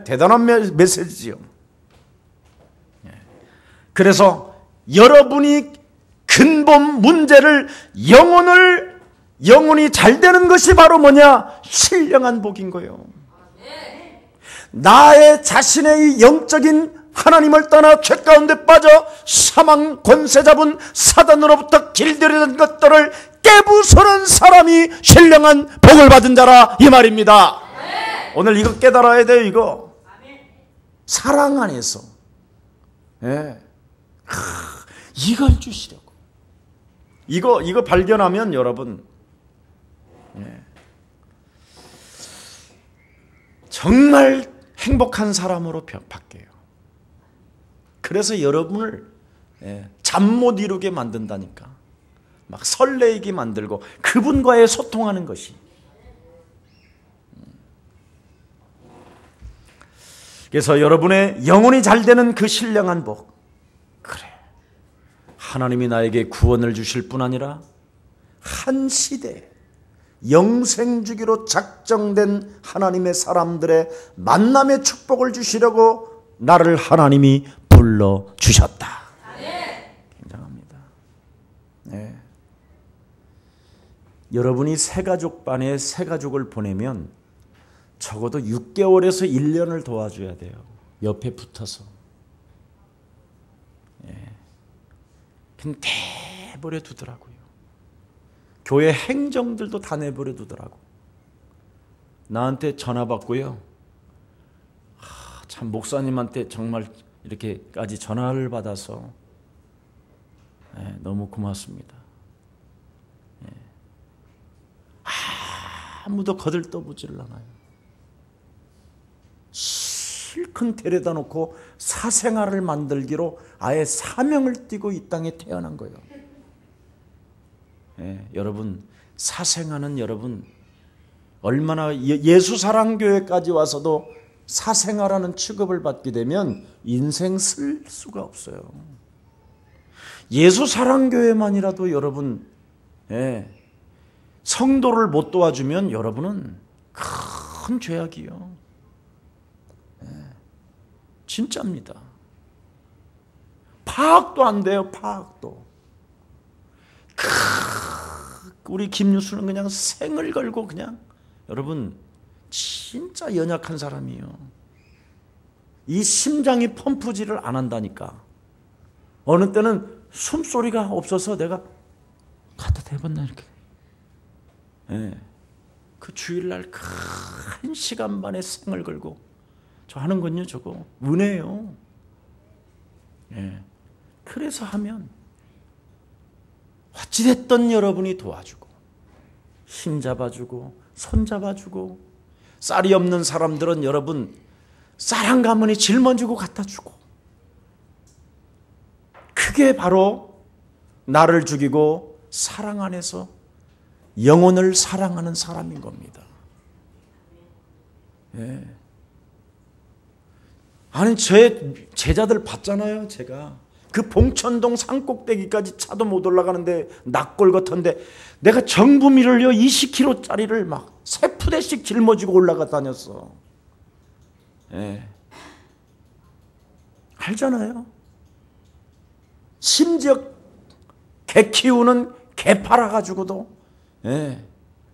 대단한 메시지요. 그래서 여러분이 근본 문제를 영혼이 잘 되는 것이 바로 뭐냐? 신령한 복인 거예요. 나의 자신의 이 영적인 하나님을 떠나 죄 가운데 빠져 사망 권세 잡은 사단으로부터 길들여진 것들을 깨부수는 사람이 신령한 복을 받은 자라 이 말입니다. 오늘 이거 깨달아야 돼요. 이거 사랑 안에서 이걸 주시려고. 이거 발견하면 여러분 정말 행복한 사람으로 바뀌어요. 그래서 여러분을 잠 못 이루게 만든다니까. 막 설레이게 만들고 그분과의 소통하는 것이. 그래서 여러분의 영혼이 잘 되는 그 신령한 복, 그래, 하나님이 나에게 구원을 주실 뿐 아니라 한 시대 영생주기로 작정된 하나님의 사람들의 만남의 축복을 주시려고 나를 하나님이 불러주셨다. 굉장합니다. 네. 여러분이 새가족 반에 새가족을 보내면 적어도 6개월에서 1년을 도와줘야 돼요. 옆에 붙어서. 그냥 내버려 두더라고요. 교회 행정들도 다 내버려 두더라고. 나한테 전화 받고요. 참 목사님한테 정말 이렇게까지 전화를 받아서 너무 고맙습니다. 아무도 거들떠보지를 않아요. 실컷 데려다 놓고 사생활을 만들기로 아예 사명을 띠고 이 땅에 태어난 거예요. 여러분, 사생아는 여러분 얼마나 예수사랑교회까지 와서도 사생아라는 취급을 받게 되면 인생 쓸 수가 없어요. 예수사랑교회만이라도 여러분 성도를 못 도와주면 여러분은 큰 죄악이요. 진짜입니다. 파악도 안 돼요. 파악도. 우리 김유수는 그냥 생을 걸고 그냥 여러분 진짜 연약한 사람이에요. 이 심장이 펌프질을 안 한다니까. 어느 때는 숨소리가 없어서 내가 갖다 대봤나 이렇게. 그 주일날 큰 시간 반에 생을 걸고 저 하는 건요 저거 은혜예요. 그래서 하면 어찌됐든 여러분이 도와주고 힘 잡아주고 손 잡아주고 쌀이 없는 사람들은 여러분 쌀 한 가문이 짊어지고 갖다 주고 그게 바로 나를 죽이고 사랑 안에서 영혼을 사랑하는 사람인 겁니다. 아니 제 제자들 봤잖아요. 제가 그 봉천동 산꼭대기까지 차도 못 올라가는데 낙골 같은데 내가 정부미를요 20kg짜리를 막 3푸대씩 짊어지고 올라가 다녔어. 알잖아요. 심지어 개 키우는 개 팔아가지고도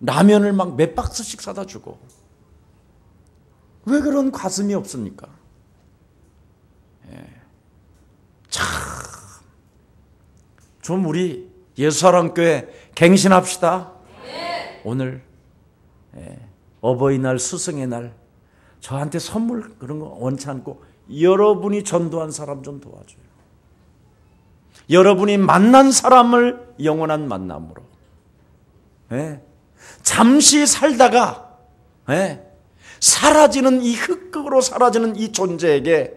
라면을 막 몇 박스씩 사다 주고. 왜 그런 가슴이 없습니까? 참, 좀 우리 예수사랑교회 갱신합시다. 오늘 어버이날 스승의 날 저한테 선물 그런 거 원치 않고 여러분이 전도한 사람 좀 도와줘요. 여러분이 만난 사람을 영원한 만남으로 잠시 살다가 사라지는 이 흙극으로 사라지는 이 존재에게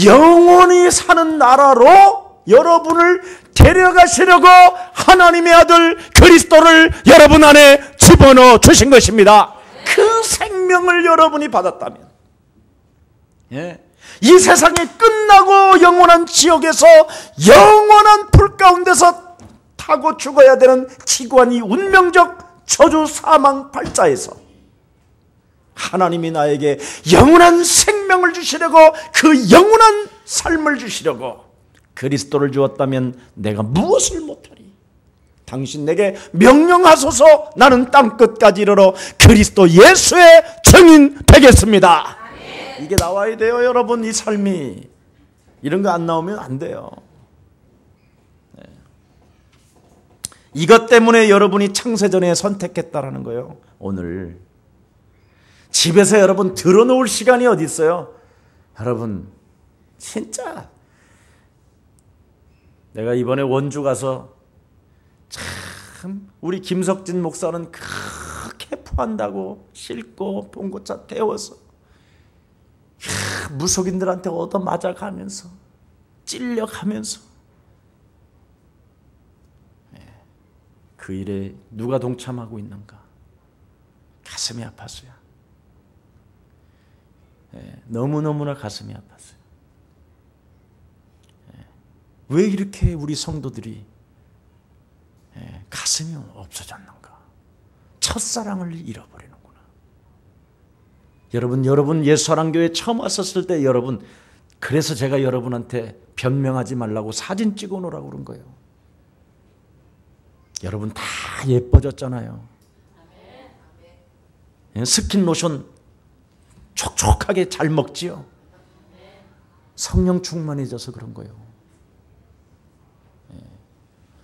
영원히 사는 나라로 여러분을 데려가시려고 하나님의 아들 그리스도를 여러분 안에 집어넣어 주신 것입니다. 그 생명을 여러분이 받았다면 이 세상이 끝나고 영원한 지옥에서 영원한 불 가운데서 타고 죽어야 되는 기구한 이 운명적 저주 사망 팔자에서 하나님이 나에게 영원한 생명을 주시려고 그 영원한 삶을 주시려고 그리스도를 주었다면 내가 무엇을 못하리? 당신 내게 명령하소서. 나는 땅끝까지 이르러 그리스도 예수의 증인 되겠습니다. 아멘. 이게 나와야 돼요 여러분. 이 삶이 이런 거 안 나오면 안 돼요. 이것 때문에 여러분이 창세전에 선택했다라는 거예요. 오늘 집에서 여러분 들어놓을 시간이 어디 있어요? 여러분 진짜 내가 이번에 원주 가서 참 우리 김석진 목사는 그렇게 포한다고 싣고 봉고차 태워서 무속인들한테 얻어맞아가면서 찔려가면서 그 일에 누가 동참하고 있는가? 가슴이 아팠어요. 너무너무나 가슴이 아팠어요. 왜 이렇게 우리 성도들이 가슴이 없어졌는가? 첫사랑을 잃어버리는구나. 여러분 예수사랑교회 처음 왔었을 때 여러분, 그래서 제가 여러분한테 변명하지 말라고 사진 찍어 놓으라고 그런 거예요. 여러분 다 예뻐졌잖아요. 스킨 로션 촉촉하게 잘 먹지요. 성령 충만해져서 그런 거예요.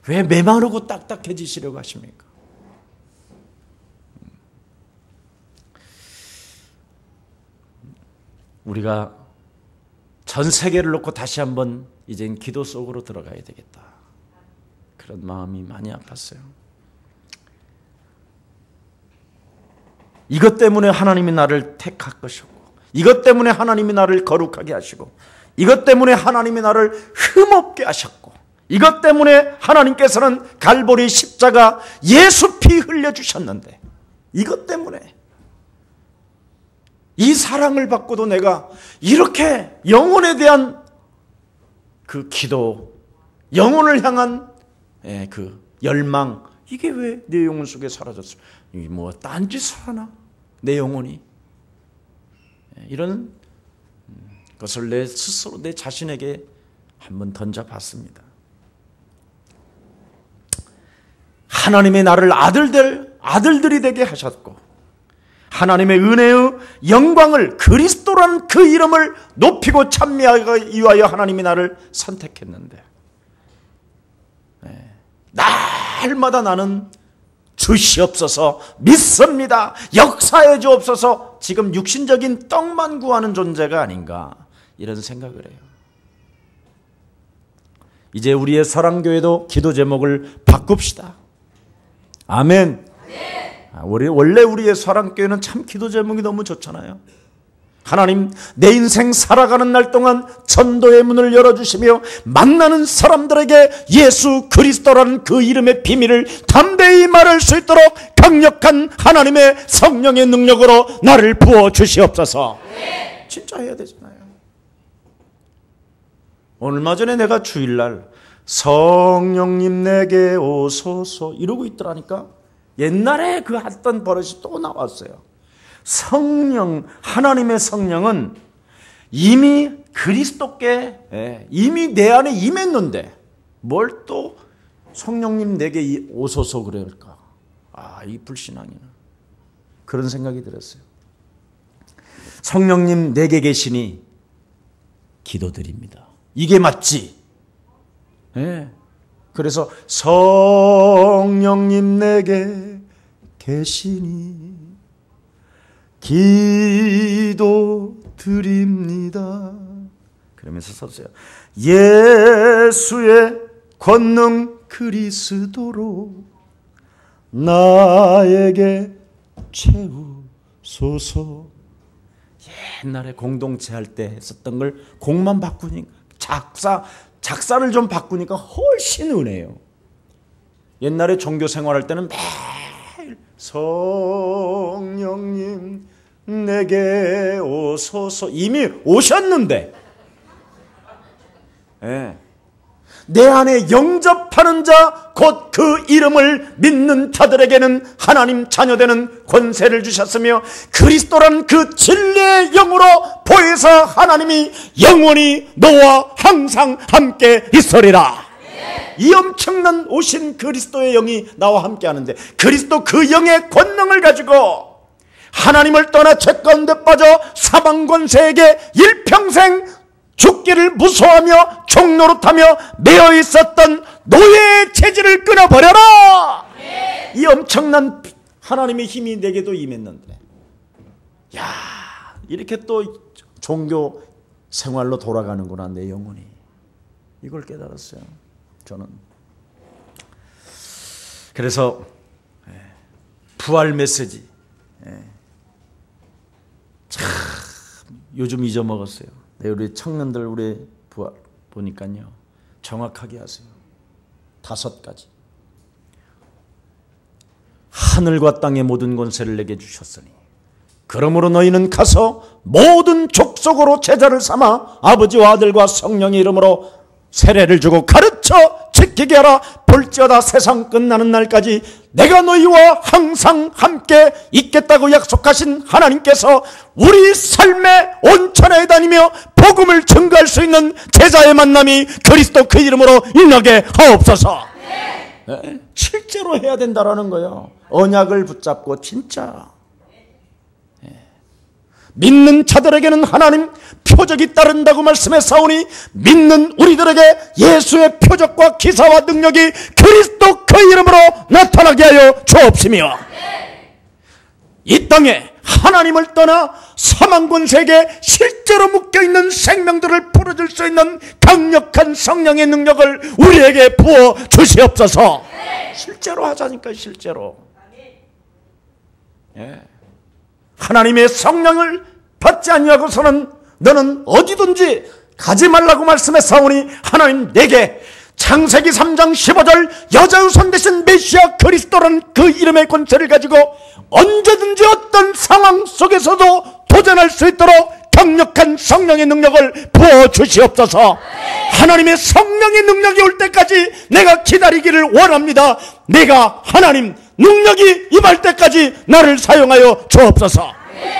왜 메마르고 딱딱해지시려고 하십니까? 우리가 전 세계를 놓고 다시 한번 이젠 기도 속으로 들어가야 되겠다. 그런 마음이 많이 아팠어요. 이것 때문에 하나님이 나를 택할 것이고, 이것 때문에 하나님이 나를 거룩하게 하시고, 이것 때문에 하나님이 나를 흠없게 하셨고, 이것 때문에 하나님께서는 갈보리 십자가 예수 피 흘려주셨는데, 이것 때문에 이 사랑을 받고도 내가 이렇게 영혼에 대한 그 기도, 영혼을 향한 그 열망, 이게 왜 내 영혼 속에 사라졌어? 이 뭐 딴짓을 하나? 내 영혼이? 이런 것을 내 스스로 내 자신에게 한번 던져봤습니다. 하나님의 나를 아들들이 되게 하셨고, 하나님의 은혜의 영광을, 그리스도라는 그 이름을 높이고 찬미하기 위하여 하나님이 나를 선택했는데, 날마다 나는 주시옵소서, 믿습니다, 역사해 주옵소서, 지금 육신적인 떡만 구하는 존재가 아닌가, 이런 생각을 해요. 이제 우리의 사랑교회도 기도 제목을 바꿉시다. 아멘. 원래 우리의 사랑교회는 참 기도 제목이 너무 좋잖아요. 하나님, 내 인생 살아가는 날 동안 전도의 문을 열어주시며 만나는 사람들에게 예수 그리스도라는 그 이름의 비밀을 담대히 말할 수 있도록 강력한 하나님의 성령의 능력으로 나를 부어주시옵소서. 진짜 해야 되잖아요. 얼마 전에 내가 주일날 성령님 내게 오소서 이러고 있더라니까. 옛날에 그 했던 버릇이 또 나왔어요. 성령, 하나님의 성령은 이미 그리스도께 이미 내 안에 임했는데 뭘 또 성령님 내게 오소서 그럴까? 이 불신앙이나 그런 생각이 들었어요. 성령님 내게 계시니 기도드립니다. 이게 맞지? 그래서 성령님 내게 계시니 기도 드립니다. 그러면서 썼어요. 예수의 권능 그리스도로 나에게 채우소서. 옛날에 공동체 할 때 했었던 걸 곡만 바꾸니까 작사를 좀 바꾸니까 훨씬 은혜요. 옛날에 종교 생활할 때는 매일 성령님 내게 오소서, 이미 오셨는데 내 안에 영접하는 자, 곧 그 이름을 믿는 자들에게는 하나님 자녀되는 권세를 주셨으며 그리스도란 그 진리의 영으로 보혜사 하나님이 영원히 너와 항상 함께 있으리라. 이 엄청난 오신 그리스도의 영이 나와 함께 하는데, 그리스도 그 영의 권능을 가지고 하나님을 떠나 죄 가운데 빠져 사방 권세에게 일평생 죽기를 무서워하며 종노릇하며 매여 있었던 노예의 체질을 끊어버려라. 이 엄청난 하나님의 힘이 내게도 임했는데, 이렇게 또 종교 생활로 돌아가는구나 내 영혼이. 이걸 깨달았어요 저는. 그래서 부활 메시지, 참 요즘 잊어먹었어요. 우리 청년들 우리 보니까요. 정확하게 하세요. 5가지. 하늘과 땅의 모든 권세를 내게 주셨으니 그러므로 너희는 가서 모든 족속으로 제자를 삼아 아버지와 아들과 성령의 이름으로 세례를 주고 가르쳐 지키게 하라. 볼지어다 세상 끝나는 날까지 내가 너희와 항상 함께 있겠다고 약속하신 하나님께서 우리 삶의 온천에 다니며 복음을 증거할 수 있는 제자의 만남이 그리스도 그 이름으로 임하게 하옵소서. 네. 실제로 해야 된다라는 거예요. 언약을 붙잡고 진짜 믿는 자들에게는 하나님 표적이 따른다고 말씀했사오니 믿는 우리들에게 예수의 표적과 기사와 능력이 그리스도 그 이름으로 나타나게 하여 주옵시며 이 땅에 하나님을 떠나 사망 권세에 실제로 묶여있는 생명들을 풀어줄 수 있는 강력한 성령의 능력을 우리에게 부어 주시옵소서. 실제로 하자니까. 실제로 하나님의 성령을 받지 아니하고서는 너는 어디든지 가지 말라고 말씀했사오니 하나님 내게 창세기 3장 15절 여자의 손 대신 메시아 그리스도라는 그 이름의 권세를 가지고 언제든지 어떤 상황 속에서도 도전할 수 있도록 강력한 성령의 능력을 부어 주시옵소서. 하나님의 성령의 능력이 올 때까지 내가 기다리기를 원합니다. 내가 하나님 능력이 임할 때까지 나를 사용하여 주옵소서.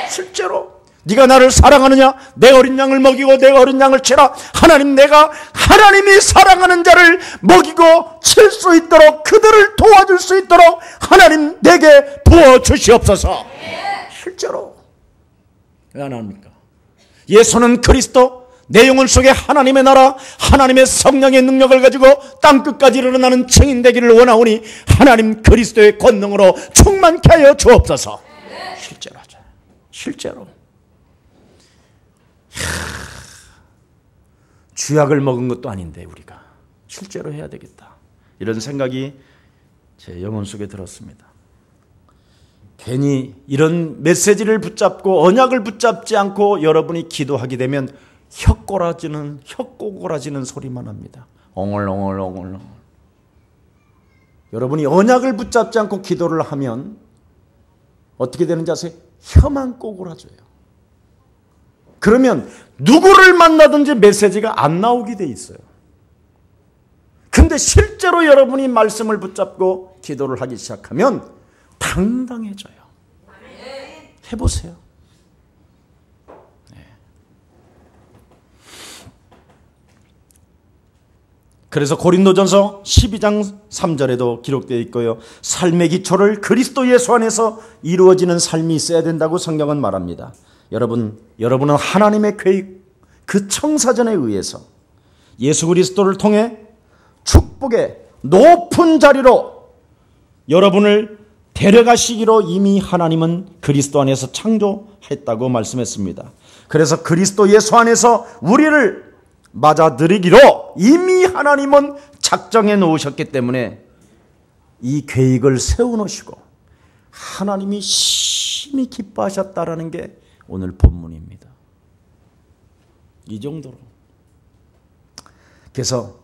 실제로 네가 나를 사랑하느냐? 내 어린 양을 먹이고 내 어린 양을 치라. 하나님 내가 하나님이 사랑하는 자를 먹이고 칠 수 있도록 그들을 도와줄 수 있도록 하나님 내게 부어 주시옵소서. 실제로 왜 안 합니까? 예수는 그리스도, 내 영혼 속에 하나님의 나라, 하나님의 성령의 능력을 가지고 땅끝까지 일어나는 증인 되기를 원하오니 하나님 그리스도의 권능으로 충만케 하여 주옵소서. 실제로 하자. 실제로. 쥐약을 먹은 것도 아닌데 우리가 실제로 해야 되겠다. 이런 생각이 제 영혼 속에 들었습니다. 괜히 이런 메시지를 붙잡고 언약을 붙잡지 않고 여러분이 기도하게 되면 혀꼬라지는 소리만 합니다. 엉얼엉얼. 여러분이 언약을 붙잡지 않고 기도를 하면 어떻게 되는지 아세요? 혀만 꼬꾸라져요. 그러면 누구를 만나든지 메시지가 안 나오게 돼 있어요. 근데 실제로 여러분이 말씀을 붙잡고 기도를 하기 시작하면 당당해져요. 해보세요. 그래서 고린도전서 12장 3절에도 기록되어 있고요. 삶의 기초를 그리스도 예수 안에서 이루어지는 삶이 있어야 된다고 성경은 말합니다. 여러분은 하나님의 계획, 그 청사전에 의해서 예수 그리스도를 통해 축복의 높은 자리로 여러분을 데려가시기로 이미 하나님은 그리스도 안에서 창조했다고 말씀했습니다. 그래서 그리스도 예수 안에서 우리를 맞아들이기로 이미 하나님은 작정해 놓으셨기 때문에 이 계획을 세워놓으시고 하나님이 심히 기뻐하셨다라는 게 오늘 본문입니다. 이 정도로. 그래서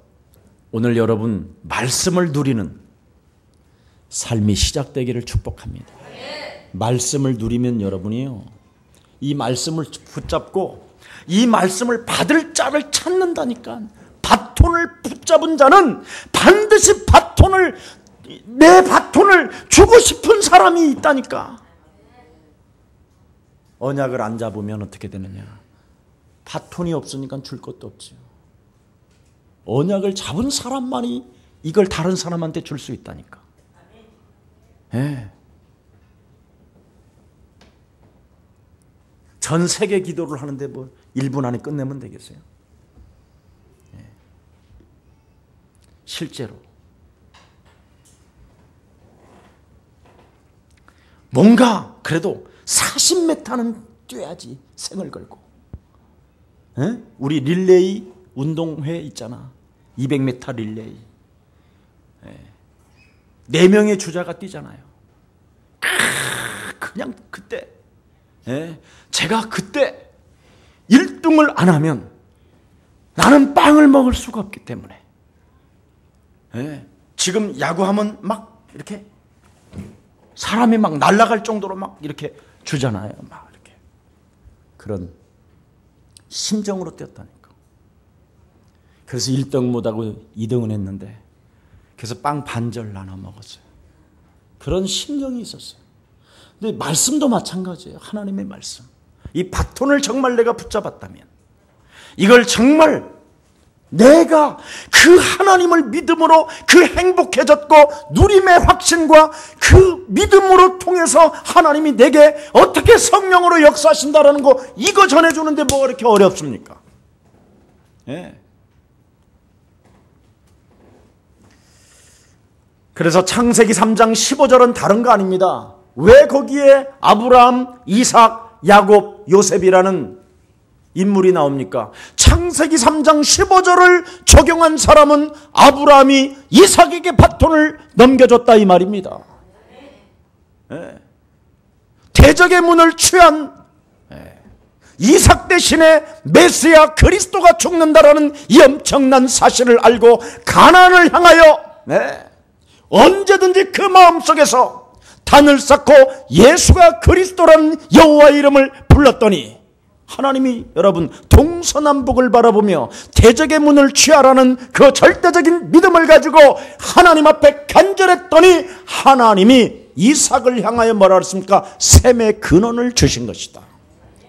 오늘 여러분 말씀을 누리는 삶이 시작되기를 축복합니다. 말씀을 누리면 여러분이요, 이 말씀을 붙잡고 이 말씀을 받을 자를 찾는다니까. 바톤을 붙잡은 자는 반드시 내 바톤을 주고 싶은 사람이 있다니까. 언약을 안 잡으면 어떻게 되느냐? 바톤이 없으니까 줄 것도 없지요. 언약을 잡은 사람만이 이걸 다른 사람한테 줄 수 있다니까. 전 세계 기도를 하는데 뭐 1분 안에 끝내면 되겠어요? 실제로 뭔가 그래도 40m는 뛰어야지, 생을 걸고. 우리 릴레이 운동회 있잖아. 200m 릴레이. 4명의 주자가 뛰잖아요. 그냥 그때 제가 그때 1등을 안 하면 나는 빵을 먹을 수가 없기 때문에. 예. 지금 야구하면 막 이렇게 사람이 막 날아갈 정도로 막 이렇게 주잖아요. 막 이렇게. 그런 심정으로 뛰었다니까. 그래서 1등 못하고 2등은 했는데, 그래서 빵 반절 나눠 먹었어요. 그런 심정이 있었어요. 근데 말씀도 마찬가지예요. 하나님의 말씀. 이 바톤을 정말 내가 붙잡았다면, 이걸 정말 내가 그 하나님을 믿음으로 그 행복해졌고 누림의 확신과 그 믿음으로 통해서 하나님이 내게 어떻게 성령으로 역사하신다라는 거, 이거 전해주는데 뭐가 그렇게 어렵습니까? 예. 그래서 창세기 3장 15절은 다른 거 아닙니다. 왜 거기에 아브라함, 이삭, 야곱, 요셉이라는 인물이 나옵니까? 창세기 3장 15절을 적용한 사람은 아브라함이 이삭에게 바톤을 넘겨줬다 이 말입니다. 네. 대적의 문을 취한 이삭 대신에 메시아 그리스도가 죽는다라는 이 엄청난 사실을 알고 가나안을 향하여 언제든지 그 마음속에서 단을 쌓고 예수가 그리스도라는 여호와의 이름을 불렀더니, 하나님이 여러분 동서남북을 바라보며 대적의 문을 취하라는 그 절대적인 믿음을 가지고 하나님 앞에 간절했더니 하나님이 이삭을 향하여 뭐라 그랬습니까? 샘의 근원을 주신 것이다.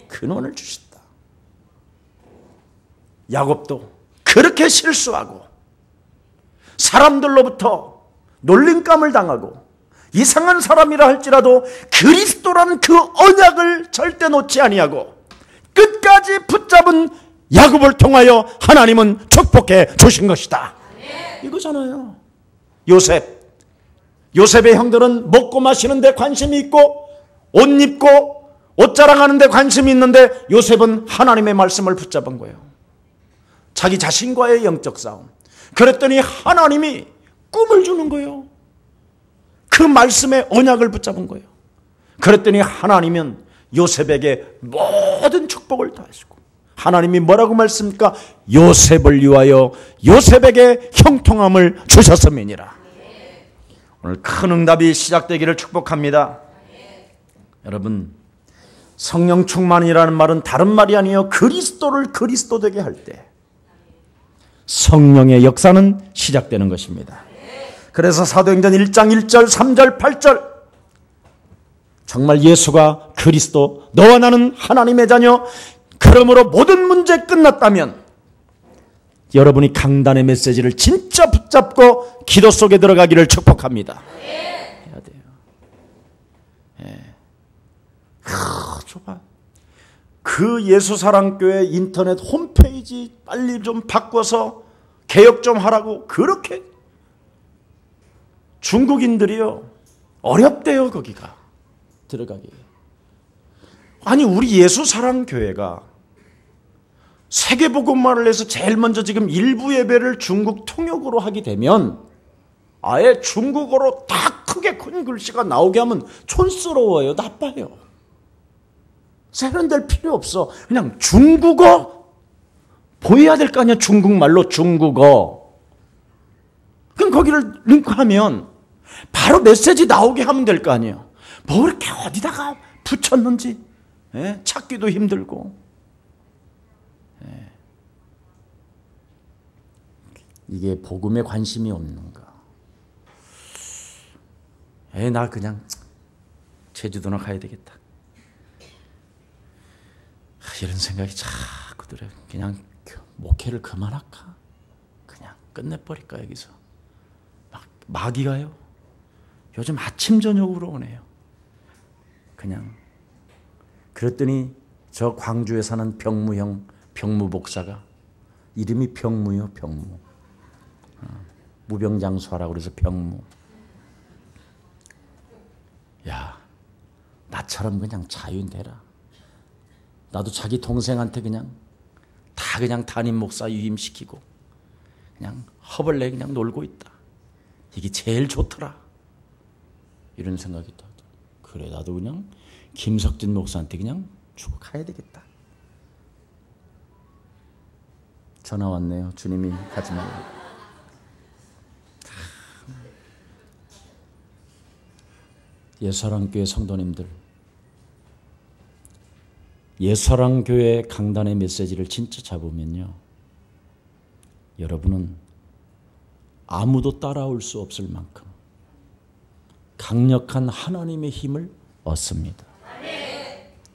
근원을 주셨다. 야곱도 그렇게 실수하고 사람들로부터 놀림감을 당하고 이상한 사람이라 할지라도 그리스도라는 그 언약을 절대 놓지 아니하고 끝까지 붙잡은 야곱을 통하여 하나님은 축복해 주신 것이다. 이거잖아요. 요셉의 형들은 먹고 마시는 데 관심이 있고 옷 입고 옷 자랑하는 데 관심이 있는데, 요셉은 하나님의 말씀을 붙잡은 거예요. 자기 자신과의 영적 싸움. 그랬더니 하나님이 꿈을 주는 거예요. 그 말씀의 언약을 붙잡은 거예요. 그랬더니 하나님은 요셉에게 모든 축복을 다 하시고, 하나님이 뭐라고 말씀입니까? 요셉을 위하여 요셉에게 형통함을 주셨음이니라. 오늘 큰 응답이 시작되기를 축복합니다. 여러분, 성령 충만이라는 말은 다른 말이 아니에요. 그리스도를 그리스도 되게 할 때 성령의 역사는 시작되는 것입니다. 그래서 사도행전 1장 1절 3절 8절, 정말 예수가 그리스도, 너와 나는 하나님의 자녀, 그러므로 모든 문제 끝났다면 여러분이 강단의 메시지를 진짜 붙잡고 기도 속에 들어가기를 축복합니다. 해야 돼요. 좁아. 그 예수사랑교회 인터넷 홈페이지 빨리 좀 바꿔서 개혁 좀 하라고 그렇게 중국인들이요 어렵대요. 거기가 들어가기. 아니, 우리 예수사랑교회가 세계복음화를 해서 제일 먼저 지금 일부 예배를 중국 통역으로 하게 되면 아예 중국어로 다 크게 큰 글씨가 나오게 하면 촌스러워요. 나빠요. 세련될 필요 없어. 그냥 중국어 보여야 될 거 아니야. 중국말로 중국어. 그럼 거기를 링크하면 바로 메시지 나오게 하면 될 거 아니에요. 뭐 이렇게 어디다가 붙였는지 찾기도 힘들고. 이게 복음에 관심이 없는가. 나 그냥 제주도나 가야 되겠다. 이런 생각이 자꾸 들어요. 그냥 목회를 그만할까? 그냥 끝내버릴까 여기서. 마귀가요. 요즘 아침 저녁으로 오네요. 그냥. 그랬더니 저 광주에 사는 병무 목사가, 이름이 병무요. 병무. 무병장수하라고 그래서 병무. 야, 나처럼 그냥 자유되라. 나도 자기 동생한테 그냥 담임 목사 유임시키고 그냥 허벌내 그냥 놀고 있다. 이게 제일 좋더라. 이런 생각이 들어. 그래, 나도 그냥 김석진 목사한테 그냥 주고 가야 되겠다. 전화 왔네요. 주님이 가지 말라고. 예사랑교회 성도님들, 예사랑교회 강단의 메시지를 진짜 잡으면요, 여러분은 아무도 따라올 수 없을 만큼 강력한 하나님의 힘을 얻습니다.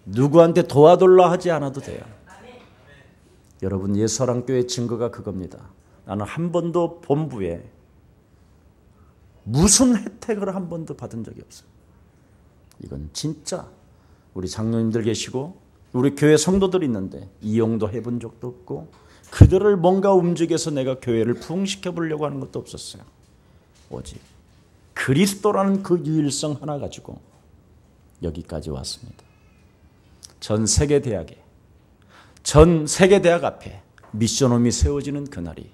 누구한테 도와달라 하지 않아도 돼요. 여러분, 예사랑교회 증거가 그겁니다. 나는 한 번도 본부에 무슨 혜택을 한 번도 받은 적이 없어요. 이건 진짜 우리 장로님들 계시고 우리 교회 성도들 있는데 이용도 해본 적도 없고 그들을 뭔가 움직여서 내가 교회를 부흥시켜 보려고 하는 것도 없었어요. 오직 그리스도라는 그 유일성 하나 가지고 여기까지 왔습니다. 전 세계 대학 앞에 미션홈이 세워지는 그날이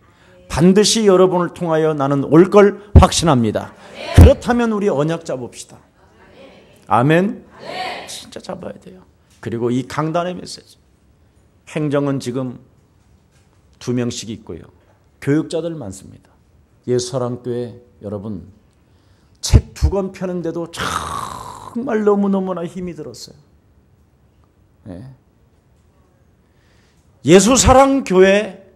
반드시 여러분을 통하여 나는 올 걸 확신합니다. 그렇다면 우리 언약 잡읍시다. 아멘. 진짜 잡아야 돼요. 그리고 이 강단의 메시지, 행정은 지금 2명씩 있고요. 교육자들 많습니다. 예수사랑교회 여러분, 책 2권 펴는데도 정말 너무너무나 힘이 들었어요. 네. 예수사랑교회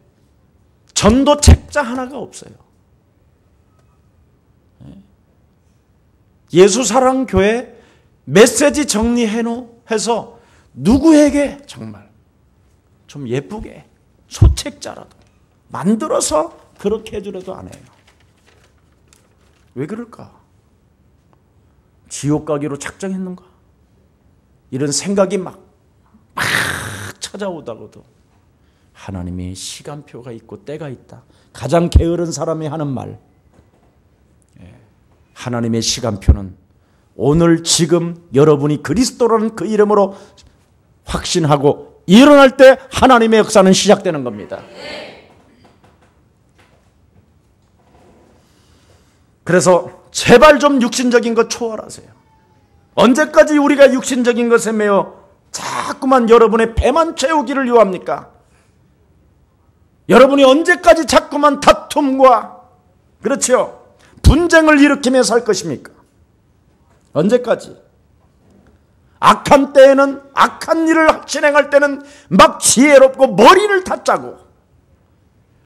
전도 책자 하나가 없어요. 네. 예수사랑교회 메시지 정리해서 누구에게 정말 좀 예쁘게 소책자라도 만들어서 그렇게 해주려도 안 해요. 왜 그럴까? 지옥 가기로 작정했는가? 이런 생각이 막 찾아오다가도 하나님의 시간표가 있고 때가 있다. 가장 게으른 사람이 하는 말, 하나님의 시간표는 오늘 지금 여러분이 그리스도라는 그 이름으로 확신하고 일어날 때 하나님의 역사는 시작되는 겁니다. 그래서 제발 좀 육신적인 것 초월하세요. 언제까지 우리가 육신적인 것에 매여 자꾸만 여러분의 배만 채우기를 요합니까? 여러분이 언제까지 자꾸만 다툼과 그렇죠? 분쟁을 일으키며 살 것입니까? 언제까지? 악한 때에는, 악한 일을 진행할 때는 막 지혜롭고 머리를 다 짜고,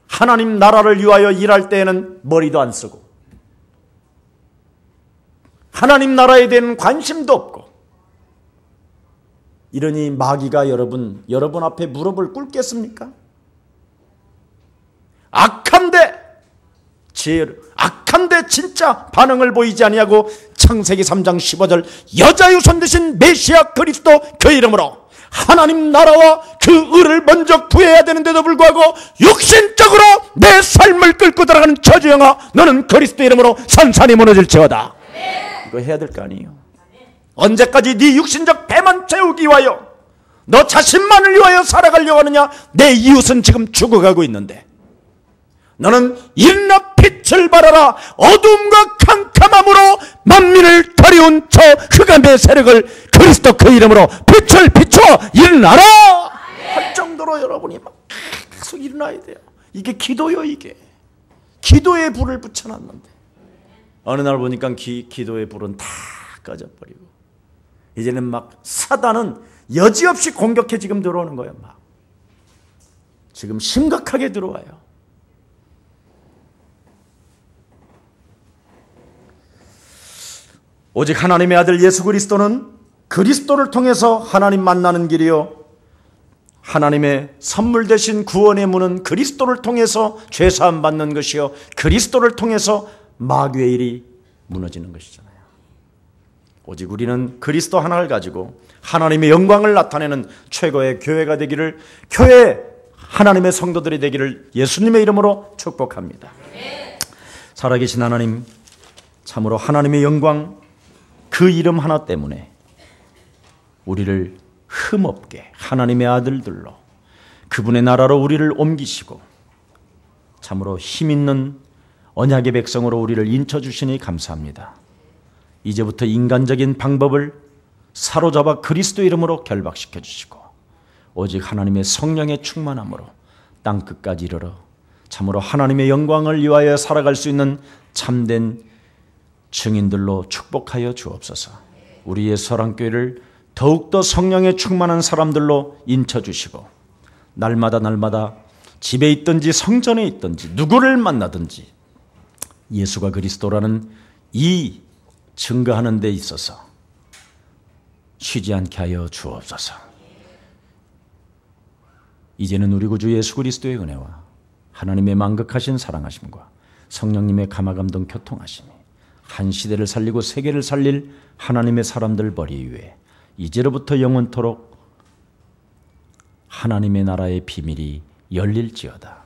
하나님 나라를 위하여 일할 때에는 머리도 안 쓰고, 하나님 나라에 대한 관심도 없고, 이러니 마귀가 여러분 앞에 무릎을 꿇겠습니까? 악한데 진짜 반응을 보이지 아니하고 창세기 3장 15절 여자의 손 대신 메시아 그리스도 그 이름으로 하나님 나라와 그 의를 먼저 구해야 되는데도 불구하고 육신적으로 내 삶을 끌고 들어가는 저주영아, 너는 그리스도 이름으로 산산이 무너질지어다. 이거 해야 될 거 아니에요? 언제까지 네 육신적 배만 채우기 위하여 너 자신만을 위하여 살아가려고 하느냐? 내 이웃은 지금 죽어가고 있는데 너는 일어나 빛을 발하라. 어둠과 캄캄함으로 만민을 가리운 저 흑암의 세력을 그리스도 그 이름으로 빛을 비춰 일어나라 할 정도로 여러분이 막 계속 일어나야 돼요. 이게 기도요. 이게 기도의 불을 붙여놨는데 어느 날 보니까 기도의 불은 다 꺼져버리고 이제는 막 사단은 여지없이 공격해 지금 들어오는 거예요. 막 지금 심각하게 들어와요. 오직 하나님의 아들 예수 그리스도는 그리스도를 통해서 하나님 만나는 길이요, 하나님의 선물 되신 구원의 문은 그리스도를 통해서 죄사함 받는 것이요, 그리스도를 통해서 마귀의 일이 무너지는 것이잖아요. 오직 우리는 그리스도 하나를 가지고 하나님의 영광을 나타내는 최고의 교회가 되기를, 교회 하나님의 성도들이 되기를 예수님의 이름으로 축복합니다. 살아계신 하나님, 참으로 하나님의 영광, 그 이름 하나 때문에 우리를 흠없게 하나님의 아들들로 그분의 나라로 우리를 옮기시고 참으로 힘있는 언약의 백성으로 우리를 인쳐주시니 감사합니다. 이제부터 인간적인 방법을 사로잡아 그리스도 이름으로 결박시켜 주시고 오직 하나님의 성령의 충만함으로 땅끝까지 이르러 참으로 하나님의 영광을 위하여 살아갈 수 있는 참된 증인들로 축복하여 주옵소서. 우리의 서랑교회를 더욱더 성령에 충만한 사람들로 인쳐주시고 날마다 집에 있든지 성전에 있든지 누구를 만나든지 예수가 그리스도라는 이 증거하는 데 있어서 쉬지 않게 하여 주옵소서. 이제는 우리 구주 예수 그리스도의 은혜와 하나님의 만극하신 사랑하심과 성령님의 감화감동 교통하심이 한 시대를 살리고 세계를 살릴 하나님의 사람들 머리 위에 이제로부터 영원토록 하나님의 나라의 비밀이 열릴지어다.